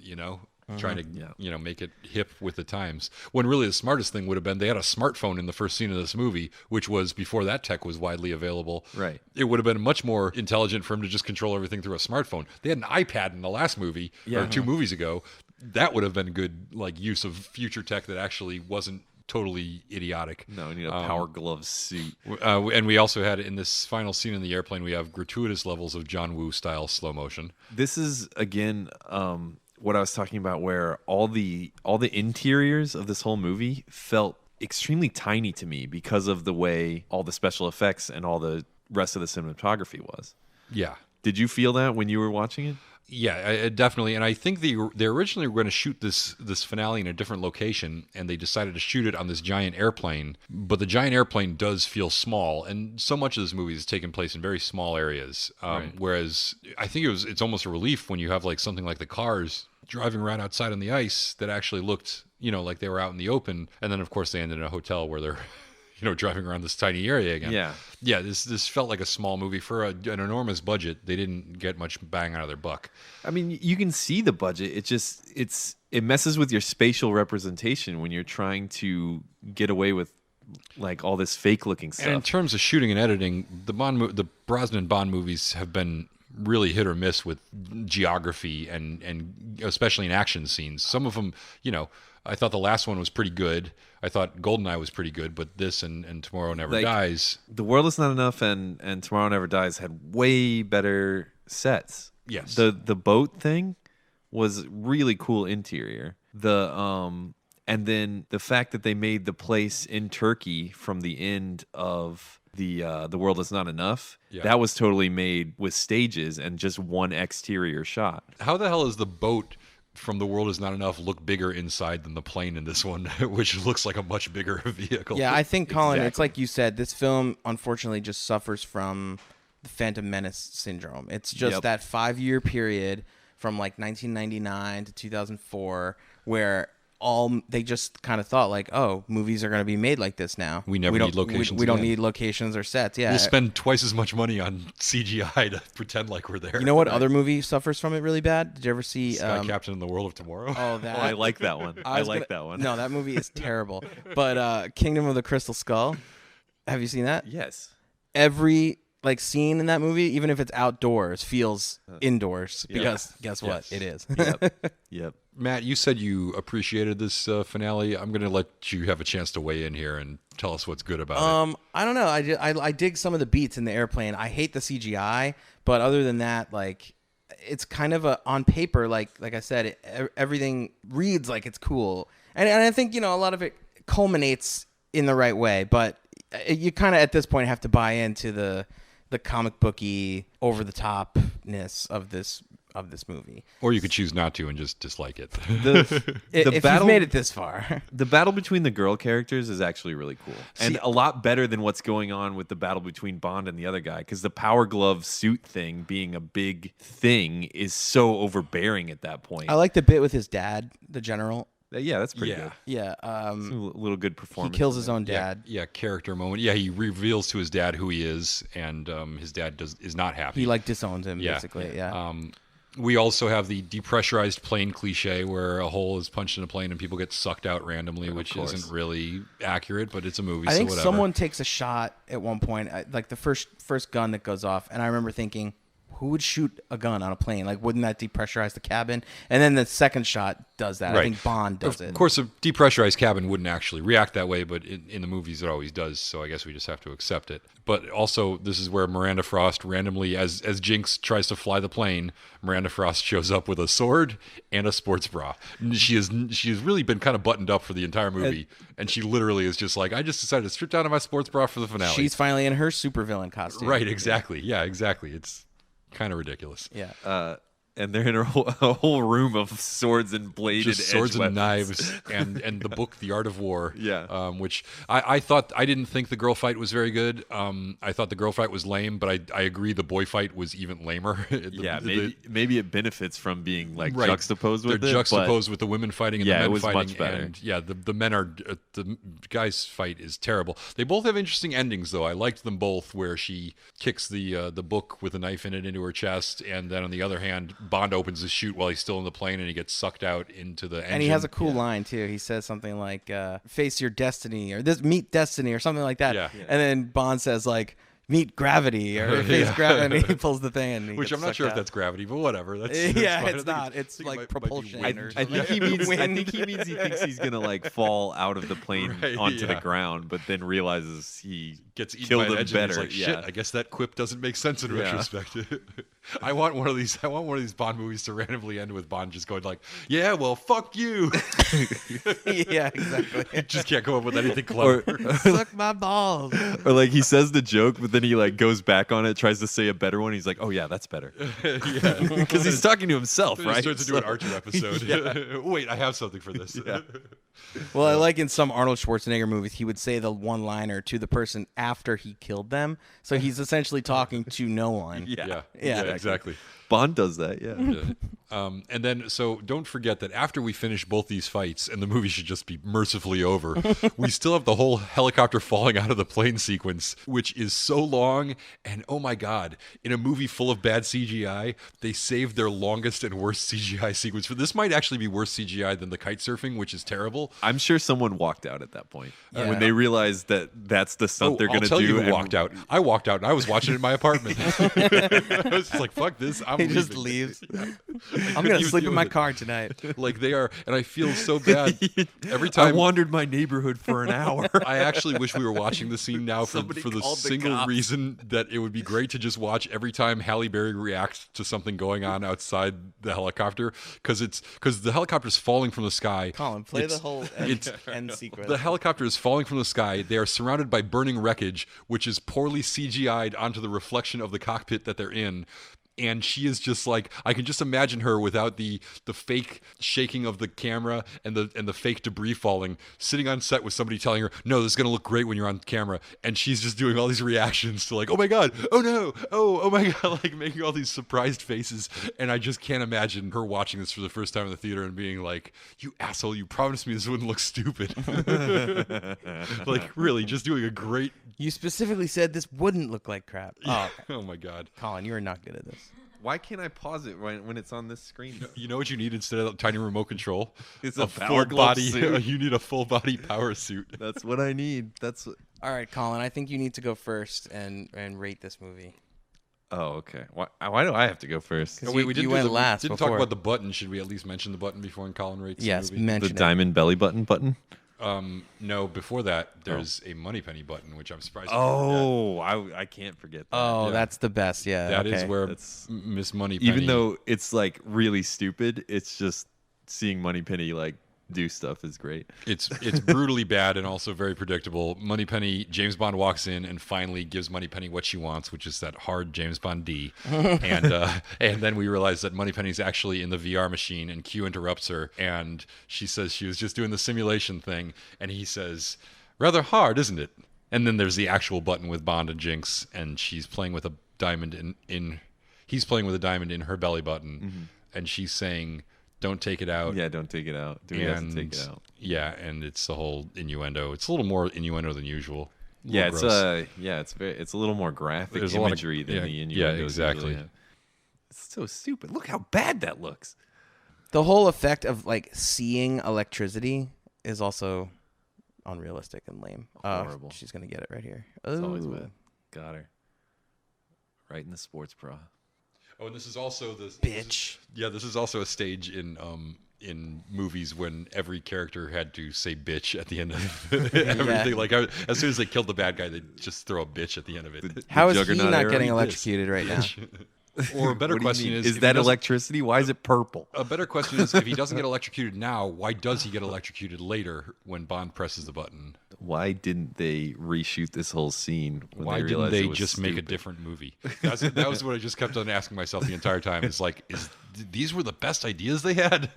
trying to make it hip with the times, when really the smartest thing would have been they had a smartphone in the first scene of this movie, which was before that tech was widely available. Right. It would have been much more intelligent for him to just control everything through a smartphone. They had an iPad in the last movie or 2 movies ago. That would have been good use of future tech that actually wasn't totally idiotic. No, we need a Power Glove suit. And we also had, in this final scene in the airplane, we have gratuitous levels of John Woo style slow motion. This is again what I was talking about, where all the interiors of this whole movie felt extremely tiny to me because of the way all the special effects and all the rest of the cinematography was. Yeah. Did you feel that when you were watching it? Yeah, definitely. And I think they originally were going to shoot this finale in a different location, and they decided to shoot it on this giant airplane. But the giant airplane does feel small, and so much of this movie is taking place in very small areas. Whereas I think it's almost a relief when you have like something like the cars driving around outside on the ice that actually looked, like they were out in the open. And then of course they ended in a hotel where they're driving around this tiny area again. Yeah. This felt like a small movie for an enormous budget. They didn't get much bang out of their buck. I mean, you can see the budget. It messes with your spatial representation when you're trying to get away with like all this fake looking stuff. And in terms of shooting and editing, the Brosnan Bond movies have been really hit or miss with geography and especially in action scenes. Some of them, I thought the last one was pretty good. I thought GoldenEye was pretty good, but this and Tomorrow Never Dies. The World Is Not Enough and Tomorrow Never Dies had way better sets. Yes. The boat thing was really cool interior. And then the fact that they made the place in Turkey from the end of the World Is Not Enough, that was totally made with stages and just one exterior shot. How the hell is the boat from The World Is Not Enough look bigger inside than the plane in this one, which looks like a much bigger vehicle? Yeah, I think, Colin, It's like you said, this film unfortunately just suffers from the Phantom Menace syndrome. It's just that 5-year period from like 1999 to 2004 where they just kind of thought like, oh, movies are going to be made like this now. We never need locations. We don't again. need locations or sets. Yeah, we'll spend twice as much money on CGI to pretend like we're there. You know what other movie suffers from it really bad? Did you ever see Sky Captain in the World of Tomorrow? Oh, that. I like that one. I like that one. No, that movie is terrible. But Kingdom of the Crystal Skull. Have you seen that? Yes. Every scene in that movie, even if it's outdoors, feels indoors because guess what? It is. Yep. Matt, you said you appreciated this finale. I'm going to let you have a chance to weigh in here and tell us what's good about it. I don't know. I dig some of the beats in the airplane. I hate the CGI, but other than that, it's kind of on paper, like I said, everything reads like it's cool, and I think a lot of it culminates in the right way. But you kind of at this point have to buy into the comic booky over the topness of this movie. Or you could choose not to and just dislike it. If you've made it this far. The battle between the girl characters is actually really cool. And a lot better than what's going on with the battle between Bond and the other guy, because the Power Glove suit thing being a big thing is so overbearing at that point. I like the bit with his dad, the general. Yeah, that's pretty good. Yeah. A little good performance. He kills his own dad. Yeah, character moment. Yeah, he reveals to his dad who he is, and his dad is not happy. He disowns him, basically. Yeah. We also have the depressurized plane cliche where a hole is punched in a plane and people get sucked out randomly, which isn't really accurate, but it's a movie. I think whatever. someone takes a shot at one point, like the first gun that goes off, and I remember thinking, who would shoot a gun on a plane? Wouldn't that depressurize the cabin? And then the second shot does that. Right. I think Bond does it. Of course, a depressurized cabin wouldn't actually react that way, but in the movies it always does, so I guess we just have to accept it. But also, this is where Miranda Frost randomly, as Jinx tries to fly the plane, Miranda Frost shows up with a sword and a sports bra. She has really been kind of buttoned up for the entire movie, and she literally is just like, I just decided to strip down to my sports bra for the finale. She's finally in her supervillain costume. Right, exactly. Yeah, exactly. It's kind of ridiculous. Yeah. And they're in a whole room of swords and bladed just swords edge and weapons. knives and the book The Art of War. Yeah. Which I thought, I didn't think the girl fight was very good. I thought the girl fight was lame, but I agree the boy fight was even lamer. Maybe it benefits from being right. juxtaposed with They're juxtaposed with the women fighting and the men it was fighting. much better. And the men are the guys fight is terrible. They both have interesting endings though. I liked them both where she kicks the book with a knife in it into her chest, and then on the other hand, Bond opens his chute while he's still in the plane and he gets sucked out into the engine. And he has a cool line too. He says something like face your destiny or meet destiny or something like that. Yeah. And then Bond says meet gravity or face gravity, and he pulls the thing in. Which I'm not sure if that's gravity, but whatever. That's yeah, fine. it's not. It's like propulsion. I think he means he thinks he's gonna fall out of the plane onto the ground, but then realizes he gets eaten killed by an him engine. better. He's like, shit, I guess that quip doesn't make sense in retrospect. I want one of these Bond movies to randomly end with Bond just going yeah, well, fuck you. Yeah, exactly. Just can't come up with anything clever. Suck my balls. Or he says the joke, but then then he like goes back on it, tries to say a better one. He's like, "Oh yeah, that's better," because he's talking to himself, It right? starts to do an Archer episode. Wait, I have something for this. Yeah. Well, I like in some Arnold Schwarzenegger movies, he would say the one-liner to the person after he killed them. So he's essentially talking to no one. Yeah, Yeah. exactly. Bond does that, yeah. And then, so don't forget that after we finish both these fights, and the movie should just be mercifully over, we still have the whole helicopter falling out of the plane sequence, which is so long. And oh my God, in a movie full of bad CGI, they saved their longest and worst CGI sequence. This might actually be worse CGI than the kite surfing, which is terrible. I'm sure someone walked out at that point Yeah. when they realized that that's the stunt they're going to do. I'll tell you who and- walked out. I walked out, and I was watching it in my apartment. I was just like, fuck this, I'm He leaving. just leaves. I'm going to sleep in my car tonight. Like they are, and I feel so bad every I time. wandered my neighborhood for an hour. I actually wish we were watching the scene now for Somebody the called the single cops. reason that it would be great to just watch every time Halle Berry reacts to something going on outside the helicopter, because the helicopter's falling from the sky. Colin, play It's- the whole end sequence. The helicopter is falling from the sky. They are surrounded by burning wreckage, which is poorly CGI'd onto the reflection of the cockpit that they're in. And she is just like, I can just imagine her without the fake shaking of the camera and the fake debris falling, sitting on set with somebody telling her, no, this is going to look great when you're on camera. And she's just doing all these reactions to like, oh my God, oh no, oh my God, like making all these surprised faces. And I just can't imagine her watching this for the first time in the theater and being like, you asshole, you promised me this wouldn't look stupid. Like really, just doing a great, You specifically said this wouldn't look like crap. Oh, oh my God. Colin, you are not good at this. Why can't I pause it when it's on this screen? You know what you need instead of that tiny remote control? It's a full power glove body. suit. You need a full body power suit. That's what I need. That's. All right, Colin, I think you need to go first and rate this movie. Oh, okay. Why do I have to go first? 'Cause Oh, wait, you- we didn't you do went the, last Didn't before. talk about the button. Should we at least mention the button before Colin rates Yes, the movie? mention The it. diamond belly button? No, before that, there's a Moneypenny button, which I'm surprised. Oh, I can't forget that. Oh, Yeah. that's the best. Yeah, That is okay. where That's- Miss Moneypenny. Even though it's like really stupid, it's just seeing Moneypenny like do stuff is great. it's brutally bad and also very predictable. Moneypenny, James Bond walks in and finally gives Moneypenny what she wants, which is that hard James Bond D. And then we realize that Moneypenny's actually in the VR machine, and Q interrupts her, and she says she was just doing the simulation thing, and he says, "Rather hard, isn't it?" And then there's the actual button with Bond and Jinx, and she's playing with a diamond he's playing with a diamond in her belly button, and she's saying, "Don't take it out." Yeah, don't take it out. Do we have to take it out? Yeah, and it's the whole innuendo. It's a little more innuendo than usual. Yeah, Little gross. it's a little more graphic There's a lot of- imagery than yeah, the yeah, innuendos exactly. usually have. It's so stupid. Look how bad that looks. The whole effect of like seeing electricity is also unrealistic and lame. Horrible. She's gonna get it right here. It's always Ooh. bad. Got her. Right in the sports bra. Oh, and this is also the Bitch. This is also a stage in movies when every character had to say "bitch" at the end of everything. Like as soon as they killed the bad guy, they just throw a bitch at the end of it. How is he Juggernaut not era? getting This. electrocuted right now? Or a better What do you question mean? is is if that he doesn't- electricity? Why is it purple? A better question is if he doesn't get electrocuted now, why does he get electrocuted later when Bond presses the button? Why didn't they reshoot this whole scene? When Why they didn't realized they it was just make a stupid? different movie? That was what I just kept on asking myself the entire time. It's like, these were the best ideas they had?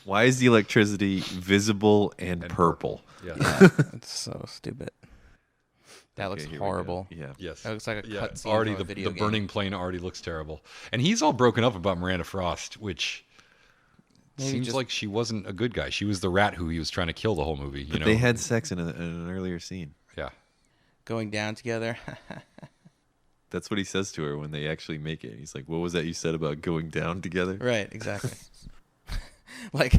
Why is the electricity visible and purple? Yeah. It's so stupid. That looks Okay, here we go. horrible. Yeah. Yes. That looks like a cutscene Already from a the video burning game. plane already looks terrible. And he's all broken up about Miranda Frost, which Maybe seems just- like she wasn't a good guy. She was the rat who he was trying to kill the whole movie. You know? They had sex in an earlier scene. Yeah. Going down together. That's what he says to her when they actually make it. He's like, "What was that you said about going down together?" Right, exactly. Like,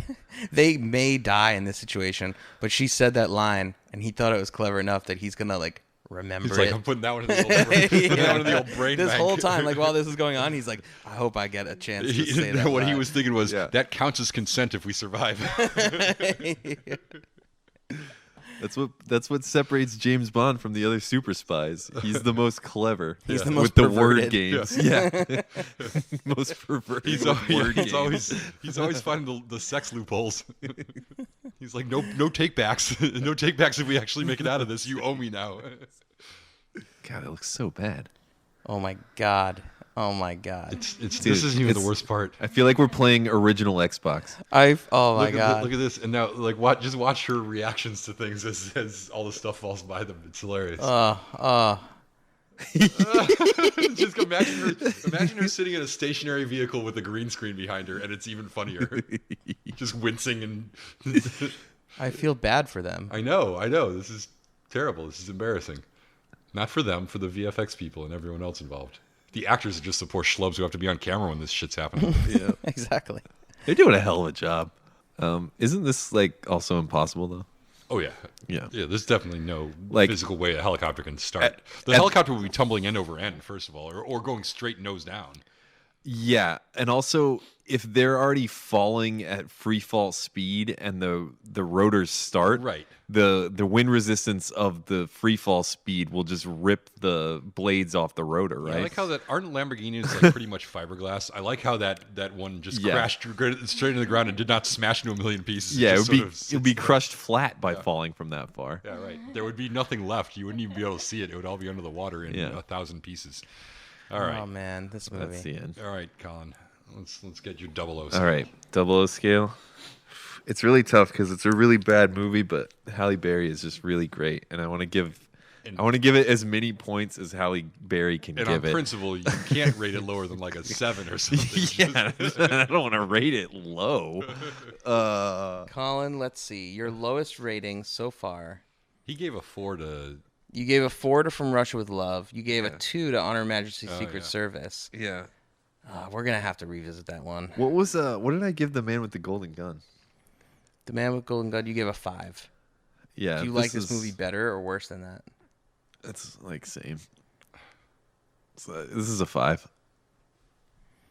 they may die in this situation, but she said that line, and he thought it was clever enough that he's gonna like remember He's it. like, I'm putting that one in the old, putting that one in the old brain This bank. whole time, like while this is going on, he's like, I hope I get a chance to say that. What he line. was thinking was, Yeah. that counts as consent if we survive. That's what separates James Bond from the other super spies. He's the most clever. He's the with most the perverted. word games. Yeah, most perverted. He's with always, word he's games. always finding the sex loopholes. He's like, no take backs, no take backs if we actually make it out of this. You owe me now. God, it looks so bad. Oh my god. Oh my god. This Dude, isn't even the it's- worst part. I feel like we're playing original Xbox. Oh my god. Look at this, and now just watch her reactions to things as all the stuff falls by them. It's hilarious. Just imagine her sitting in a stationary vehicle with a green screen behind her, and it's even funnier. Just wincing and. I feel bad for them. I know. This is terrible. This is embarrassing. Not for them, for the VFX people and everyone else involved. The actors are just the poor schlubs who have to be on camera when this shit's happening. Yeah, Exactly. they're doing a hell of a job. Isn't this like also impossible though? Oh yeah, Yeah. There's definitely no Like- physical way a helicopter can start. The helicopter would be tumbling end over end, first of all, or going straight nose down. Yeah, and also if they're already falling at free fall speed and the rotors start, Right. the wind resistance of the free fall speed will just rip the blades off the rotor, right? I like how that aren't Lamborghinis like pretty much fiberglass. I like how that one just Yeah. crashed straight into the ground and did not smash into a million pieces. Yeah, it just would be sort of it would be sits there. crushed flat by falling from that far. Yeah, right. There would be nothing left. You wouldn't even be able to see it. It would all be under the water in Yeah. 1,000 pieces. All right. Oh man, this movie. That's the end. All right, Colin. Let's get your 00. All right, 00 scale. It's really tough because it's a really bad movie, but Halle Berry is just really great, and I want to give it as many points as Halle Berry can And on give it. principle, you can't rate it lower than like a 7 or something. Yeah, I don't want to rate it low. Colin, let's see. Your lowest rating so far. He gave a 4 to. You gave a 4 to From Russia with Love. You gave a 2 to Honor Her Majesty's Secret yeah. Service. Yeah. We're gonna have to revisit that one. What did I give The Man with the Golden Gun? The Man with Golden Gun. You gave a 5. Yeah. Do you like this movie better or worse than that? It's like same. This is a 5.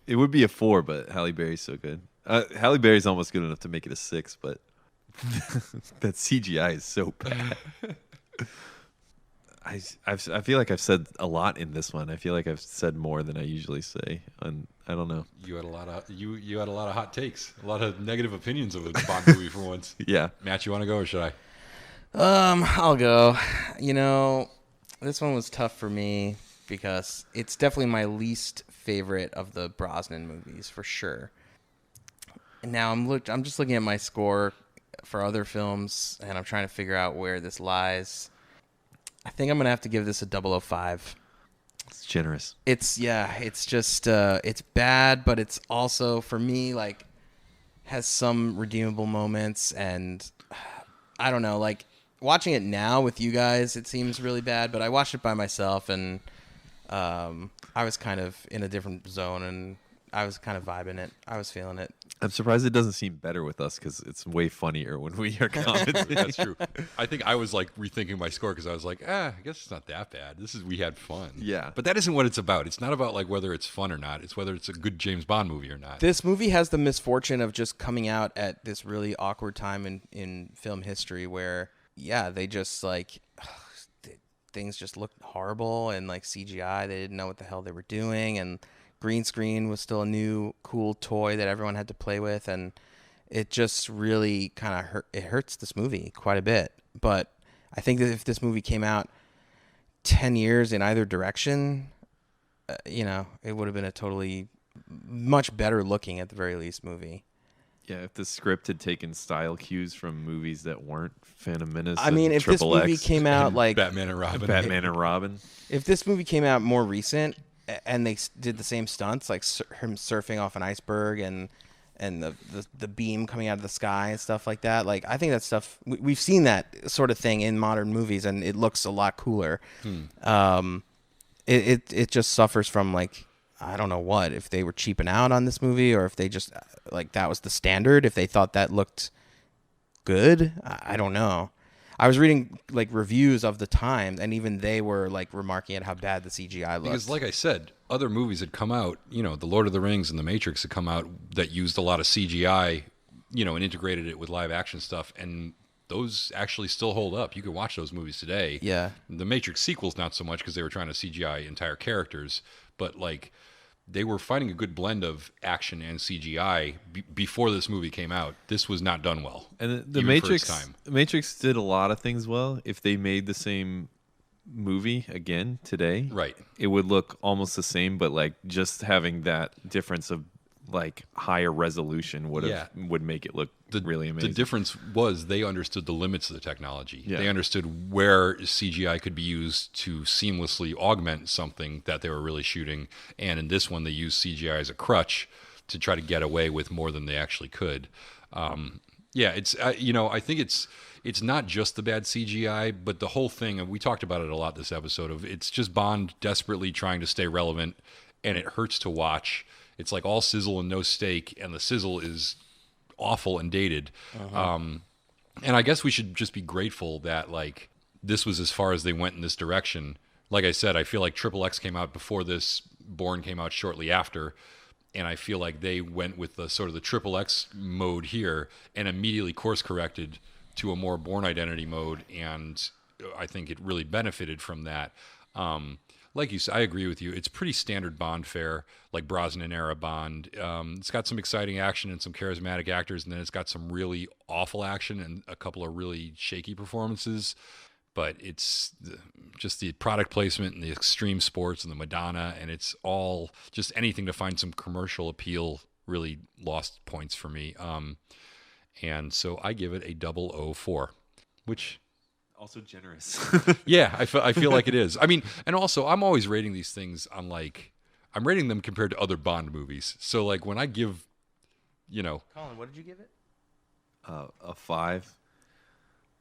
It would be a 4, but Halle Berry's so good. Halle Berry's almost good enough to make it a 6, but that CGI is so bad. I feel like I've said a lot in this one. I feel like I've said more than I usually say, and I don't know. You had a lot of you had a lot of hot takes, a lot of negative opinions of a Bond movie for once. Yeah. Matt, you want to go or should I? I'll go. You know, this one was tough for me because it's definitely my least favorite of the Brosnan movies for sure. And now I'm just looking at my score for other films, and I'm trying to figure out where this lies. I think I'm gonna have to give this a 005. It's generous. It's just it's bad, but it's also for me like has some redeemable moments, and I don't know, like watching it now with you guys, it seems really bad, but I watched it by myself, and I was kind of in a different zone, and I was kind of vibing it. I was feeling it. I'm surprised it doesn't seem better with us because it's way funnier when we are commenting. That's true. I think I was like rethinking my score because I was like, I guess it's not that bad. We had fun. Yeah. But that isn't what it's about. It's not about like whether it's fun or not. It's whether it's a good James Bond movie or not. This movie has the misfortune of just coming out at this really awkward time in film history where, yeah, they just like things just looked horrible, and like CGI, they didn't know what the hell they were doing, and green screen was still a new cool toy that everyone had to play with, and it just really kind of hurts this movie quite a bit. But I think that if this movie came out 10 years in either direction, it would have been a totally much better looking, at the very least, movie. Yeah, if the script had taken style cues from movies that weren't Phantom Menace. I mean, and if this Triple movie X, came out like Batman and Robin. Batman and Robin. if this movie came out more recent and they did the same stunts, like him surfing off an iceberg and the beam coming out of the sky and stuff like that, like I think that stuff we've seen that sort of thing in modern movies, and it looks a lot cooler. It just suffers from, like, I don't know what, if they were cheaping out on this movie, or if they just like that was the standard, if they thought that looked good. I don't know. I was reading like reviews of the time, and even they were like remarking at how bad the CGI looked. Because, like I said, other movies had come out, The Lord of the Rings and The Matrix had come out that used a lot of CGI, and integrated it with live action stuff, and those actually still hold up. You can watch those movies today. Yeah. The Matrix sequels, not so much, because they were trying to CGI entire characters, but like they were finding a good blend of action and CGI before this movie came out. This was not done well. And the even for its Matrix, time. the Matrix did a lot of things well. If they made the same movie again today, Right. it would look almost the same, but like just having that difference of like higher resolution would make it look really amazing. The difference was they understood the limits of the technology. Yeah. They understood where CGI could be used to seamlessly augment something that they were really shooting. And in this one, they used CGI as a crutch to try to get away with more than they actually could. It's I think it's not just the bad CGI, but the whole thing. And we talked about it a lot this episode. It's just Bond desperately trying to stay relevant, and it hurts to watch. It's like all sizzle and no steak, and the sizzle is awful and dated. And I guess we should just be grateful that like this was as far as they went in this direction. Like I said, I feel like XXX came out before this, Bourne came out shortly after, and I feel like they went with the sort of the XXX mode here and immediately course corrected to a more Bourne Identity mode, and I think it really benefited from that. Like you said, I agree with you. It's pretty standard Bond fare, like Brosnan era Bond. It's got some exciting action and some charismatic actors, and then it's got some really awful action and a couple of really shaky performances. But it's just the product placement and the extreme sports and the Madonna, and it's all just anything to find some commercial appeal really lost points for me. And so I give it a 004, which... also generous. Yeah, I feel like it is. I mean, and also I'm always rating these things on like, I'm rating them compared to other Bond movies. So like when I give, Colin, what did you give it? A 5,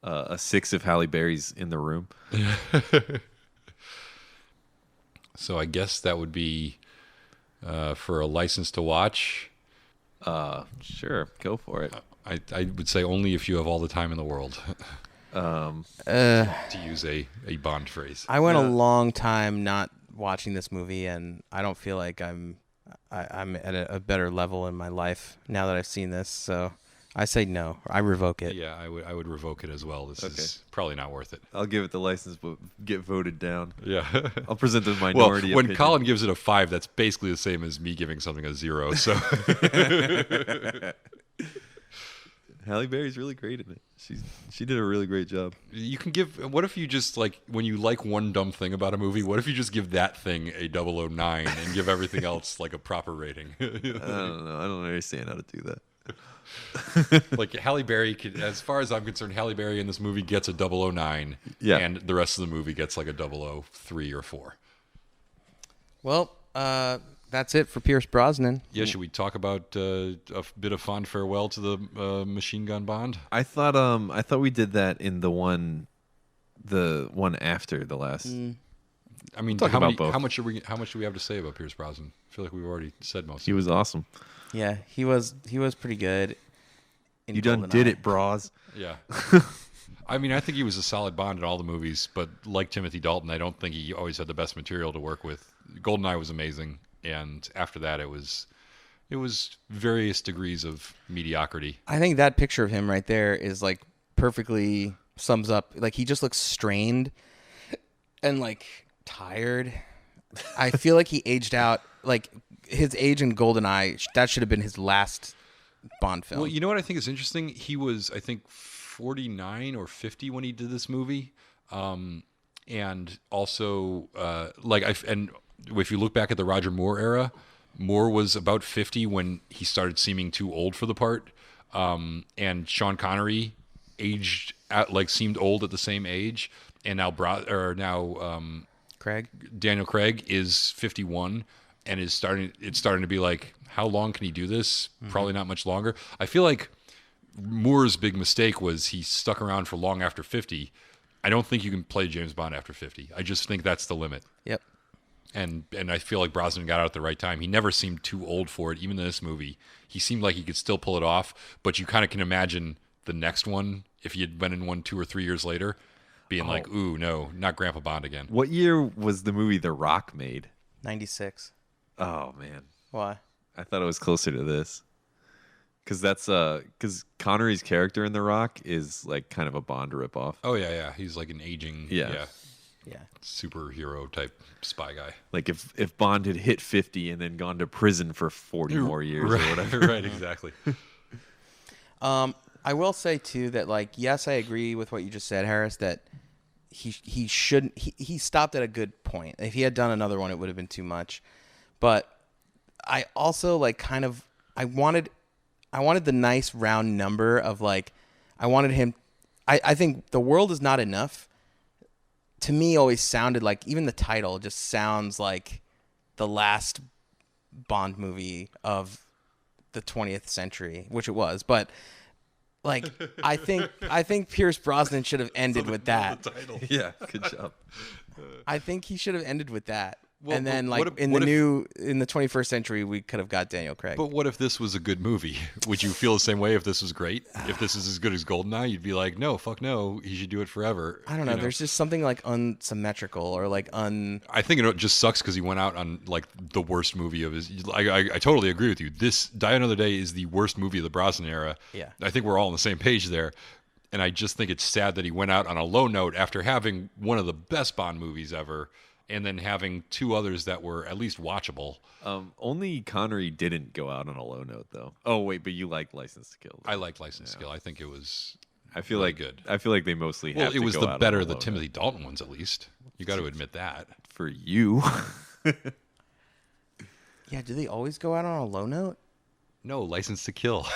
a 6 if Halle Berry's in the room. So I guess that would be for a license to watch. Sure, go for it. I would say only if you have all the time in the world. To use a Bond phrase. I went a long time not watching this movie, and I don't feel like I'm at a better level in my life now that I've seen this. So I say no. I revoke it. Yeah, I would revoke it as well. This is probably not worth it. I'll give it the license, but get voted down. Yeah. I'll present the minority Well, when opinion. Colin gives it a 5, that's basically the same as me giving something a 0. So Halle Berry's really great in it. She did a really great job. you can give. What if you just like when you like one dumb thing about a movie? What if you just give that thing a 009 and give everything else like a proper rating? I don't know. I don't understand how to do that. Like Halle Berry, as far as I'm concerned, Halle Berry in this movie gets a 009, Yeah. and the rest of the movie gets like a 003 or 4. Well, that's it for Pierce Brosnan. Yeah, should we talk about a bit of fond farewell to the Machine Gun Bond? I thought we did that in the one after the last. I mean, Talk about both. how much do we have to say about Pierce Brosnan? I feel like we've already said most. He was awesome. Yeah, he was pretty good. in You done GoldenEye. did it, bras. Yeah. I mean, I think he was a solid Bond in all the movies, but like Timothy Dalton, I don't think he always had the best material to work with. GoldenEye was amazing, and after that, it was various degrees of mediocrity. I think that picture of him right there is like perfectly sums up. Like he just looks strained and like tired. I feel like he aged out. Like his age in GoldenEye, that should have been his last Bond film. Well, you know what I think is interesting? He was, I think, 49 or 50 when he did this movie, and also and if you look back at the Roger Moore era, Moore was about 50 when he started seeming too old for the part, and Sean Connery aged out, like seemed old at the same age, and now Craig? Daniel Craig is 51 and it's starting to be like, how long can he do this? Probably not much longer. I feel like Moore's big mistake was he stuck around for long after 50. I don't think you can play James Bond after 50. I just think that's the limit. Yep. And I feel like Brosnan got out at the right time. He never seemed too old for it, even in this movie. He seemed like he could still pull it off, but you kind of can imagine the next one, if he had been in one 2 or 3 years later, being like, ooh, no, not Grandpa Bond again. What year was the movie The Rock made? 96. Oh man, Why? I thought it was closer to this. Because Connery's character in The Rock is like kind of a Bond ripoff. Oh, yeah. He's like an aging Yeah. superhero type spy guy. Like if Bond had hit 50 and then gone to prison for 40 more years or whatever. Right, exactly. I will say too that like, yes, I agree with what you just said, Harris, that he shouldn't. He stopped at a good point. If he had done another one, it would have been too much. But I also like kind of I wanted the nice round number of like I wanted him. I think The World Is Not Enough to me always sounded like, even the title just sounds like the last Bond movie of the 20th century, which it was. But like I think Pierce Brosnan should have ended with that. Yeah, good job. I think he should have ended with that. Well, and then, but like what if- in what the 21st century, we could have got Daniel Craig. But what if this was a good movie? Would you feel the same way if this was great? If this is as good as Goldeneye, you'd be like, no, fuck no, he should do it forever. I don't know. There's just something like unsymmetrical or like I think it just sucks because he went out on like the worst movie of his. I totally agree with you. This Die Another Day is the worst movie of the Brosnan era. Yeah. I think we're all on the same page there. And I just think it's sad that he went out on a low note after having one of the best Bond movies ever, and then having two others that were at least watchable. Only Connery didn't go out on a low note, though. Oh wait, but you like License to Kill. I liked License to Kill. I think it was. I feel really like good. I feel like they mostly. Well, have it to was go the out better on a of the low Timothy note. Dalton ones, at least. You got to admit that. For you. yeah. Do they always go out on a low note? No, License to Kill.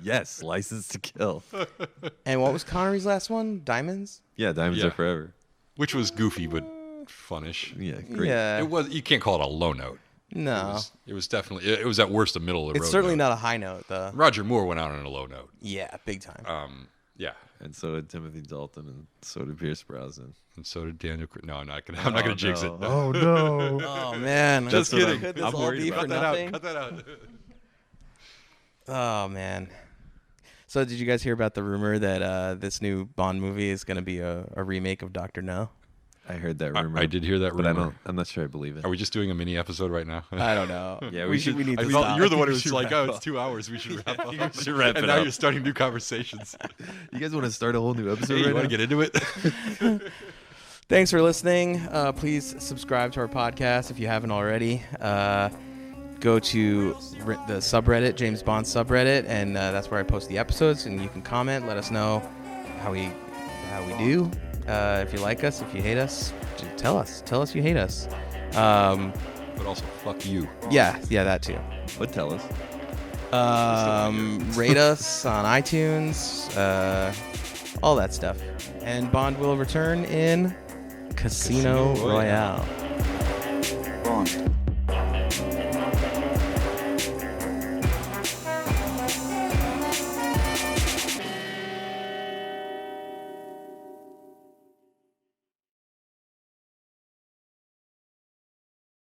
Yes, License to Kill. And what was Connery's last one? Diamonds. Yeah, Diamonds Yeah. Are Forever. Which was goofy but funnish. Yeah, great. Yeah. It was. You can't call it a low note. No. It was definitely. It was at worst a middle of the road. It's certainly note. not a high note, though. Roger Moore went out on a low note. Yeah, big time. Yeah, And so did Timothy Dalton, and so did Pierce Brosnan. and so did Daniel. No, I'm not gonna. I'm not gonna jinx it. Oh no! Oh man, Just kidding. Could this I'm all worried be about for that. nothing? Cut that out. Oh man. So did you guys hear about the rumor that this new Bond movie is going to be a remake of Dr. No? I heard that rumor. I did hear that but rumor. I'm not sure I believe it. Are we just doing a mini episode right now? I don't know. Yeah, we should- We need I to felt stop. you're the one We who's should like, wrap oh, it's up. 2 hours. We should wrap up. We should wrap and it now up. you're starting new conversations. You guys want to start a whole new episode Hey, you right want now? to get into it? Thanks for listening. Please subscribe to our podcast if you haven't already. Go to the subreddit, James Bond subreddit, and that's where I post the episodes. And you can comment, let us know how we do. If you like us, if you hate us, tell us you hate us. But also, fuck you. Yeah, that too. But tell us. Rate us on iTunes, all that stuff. And Bond will return in Casino Royale. Bond.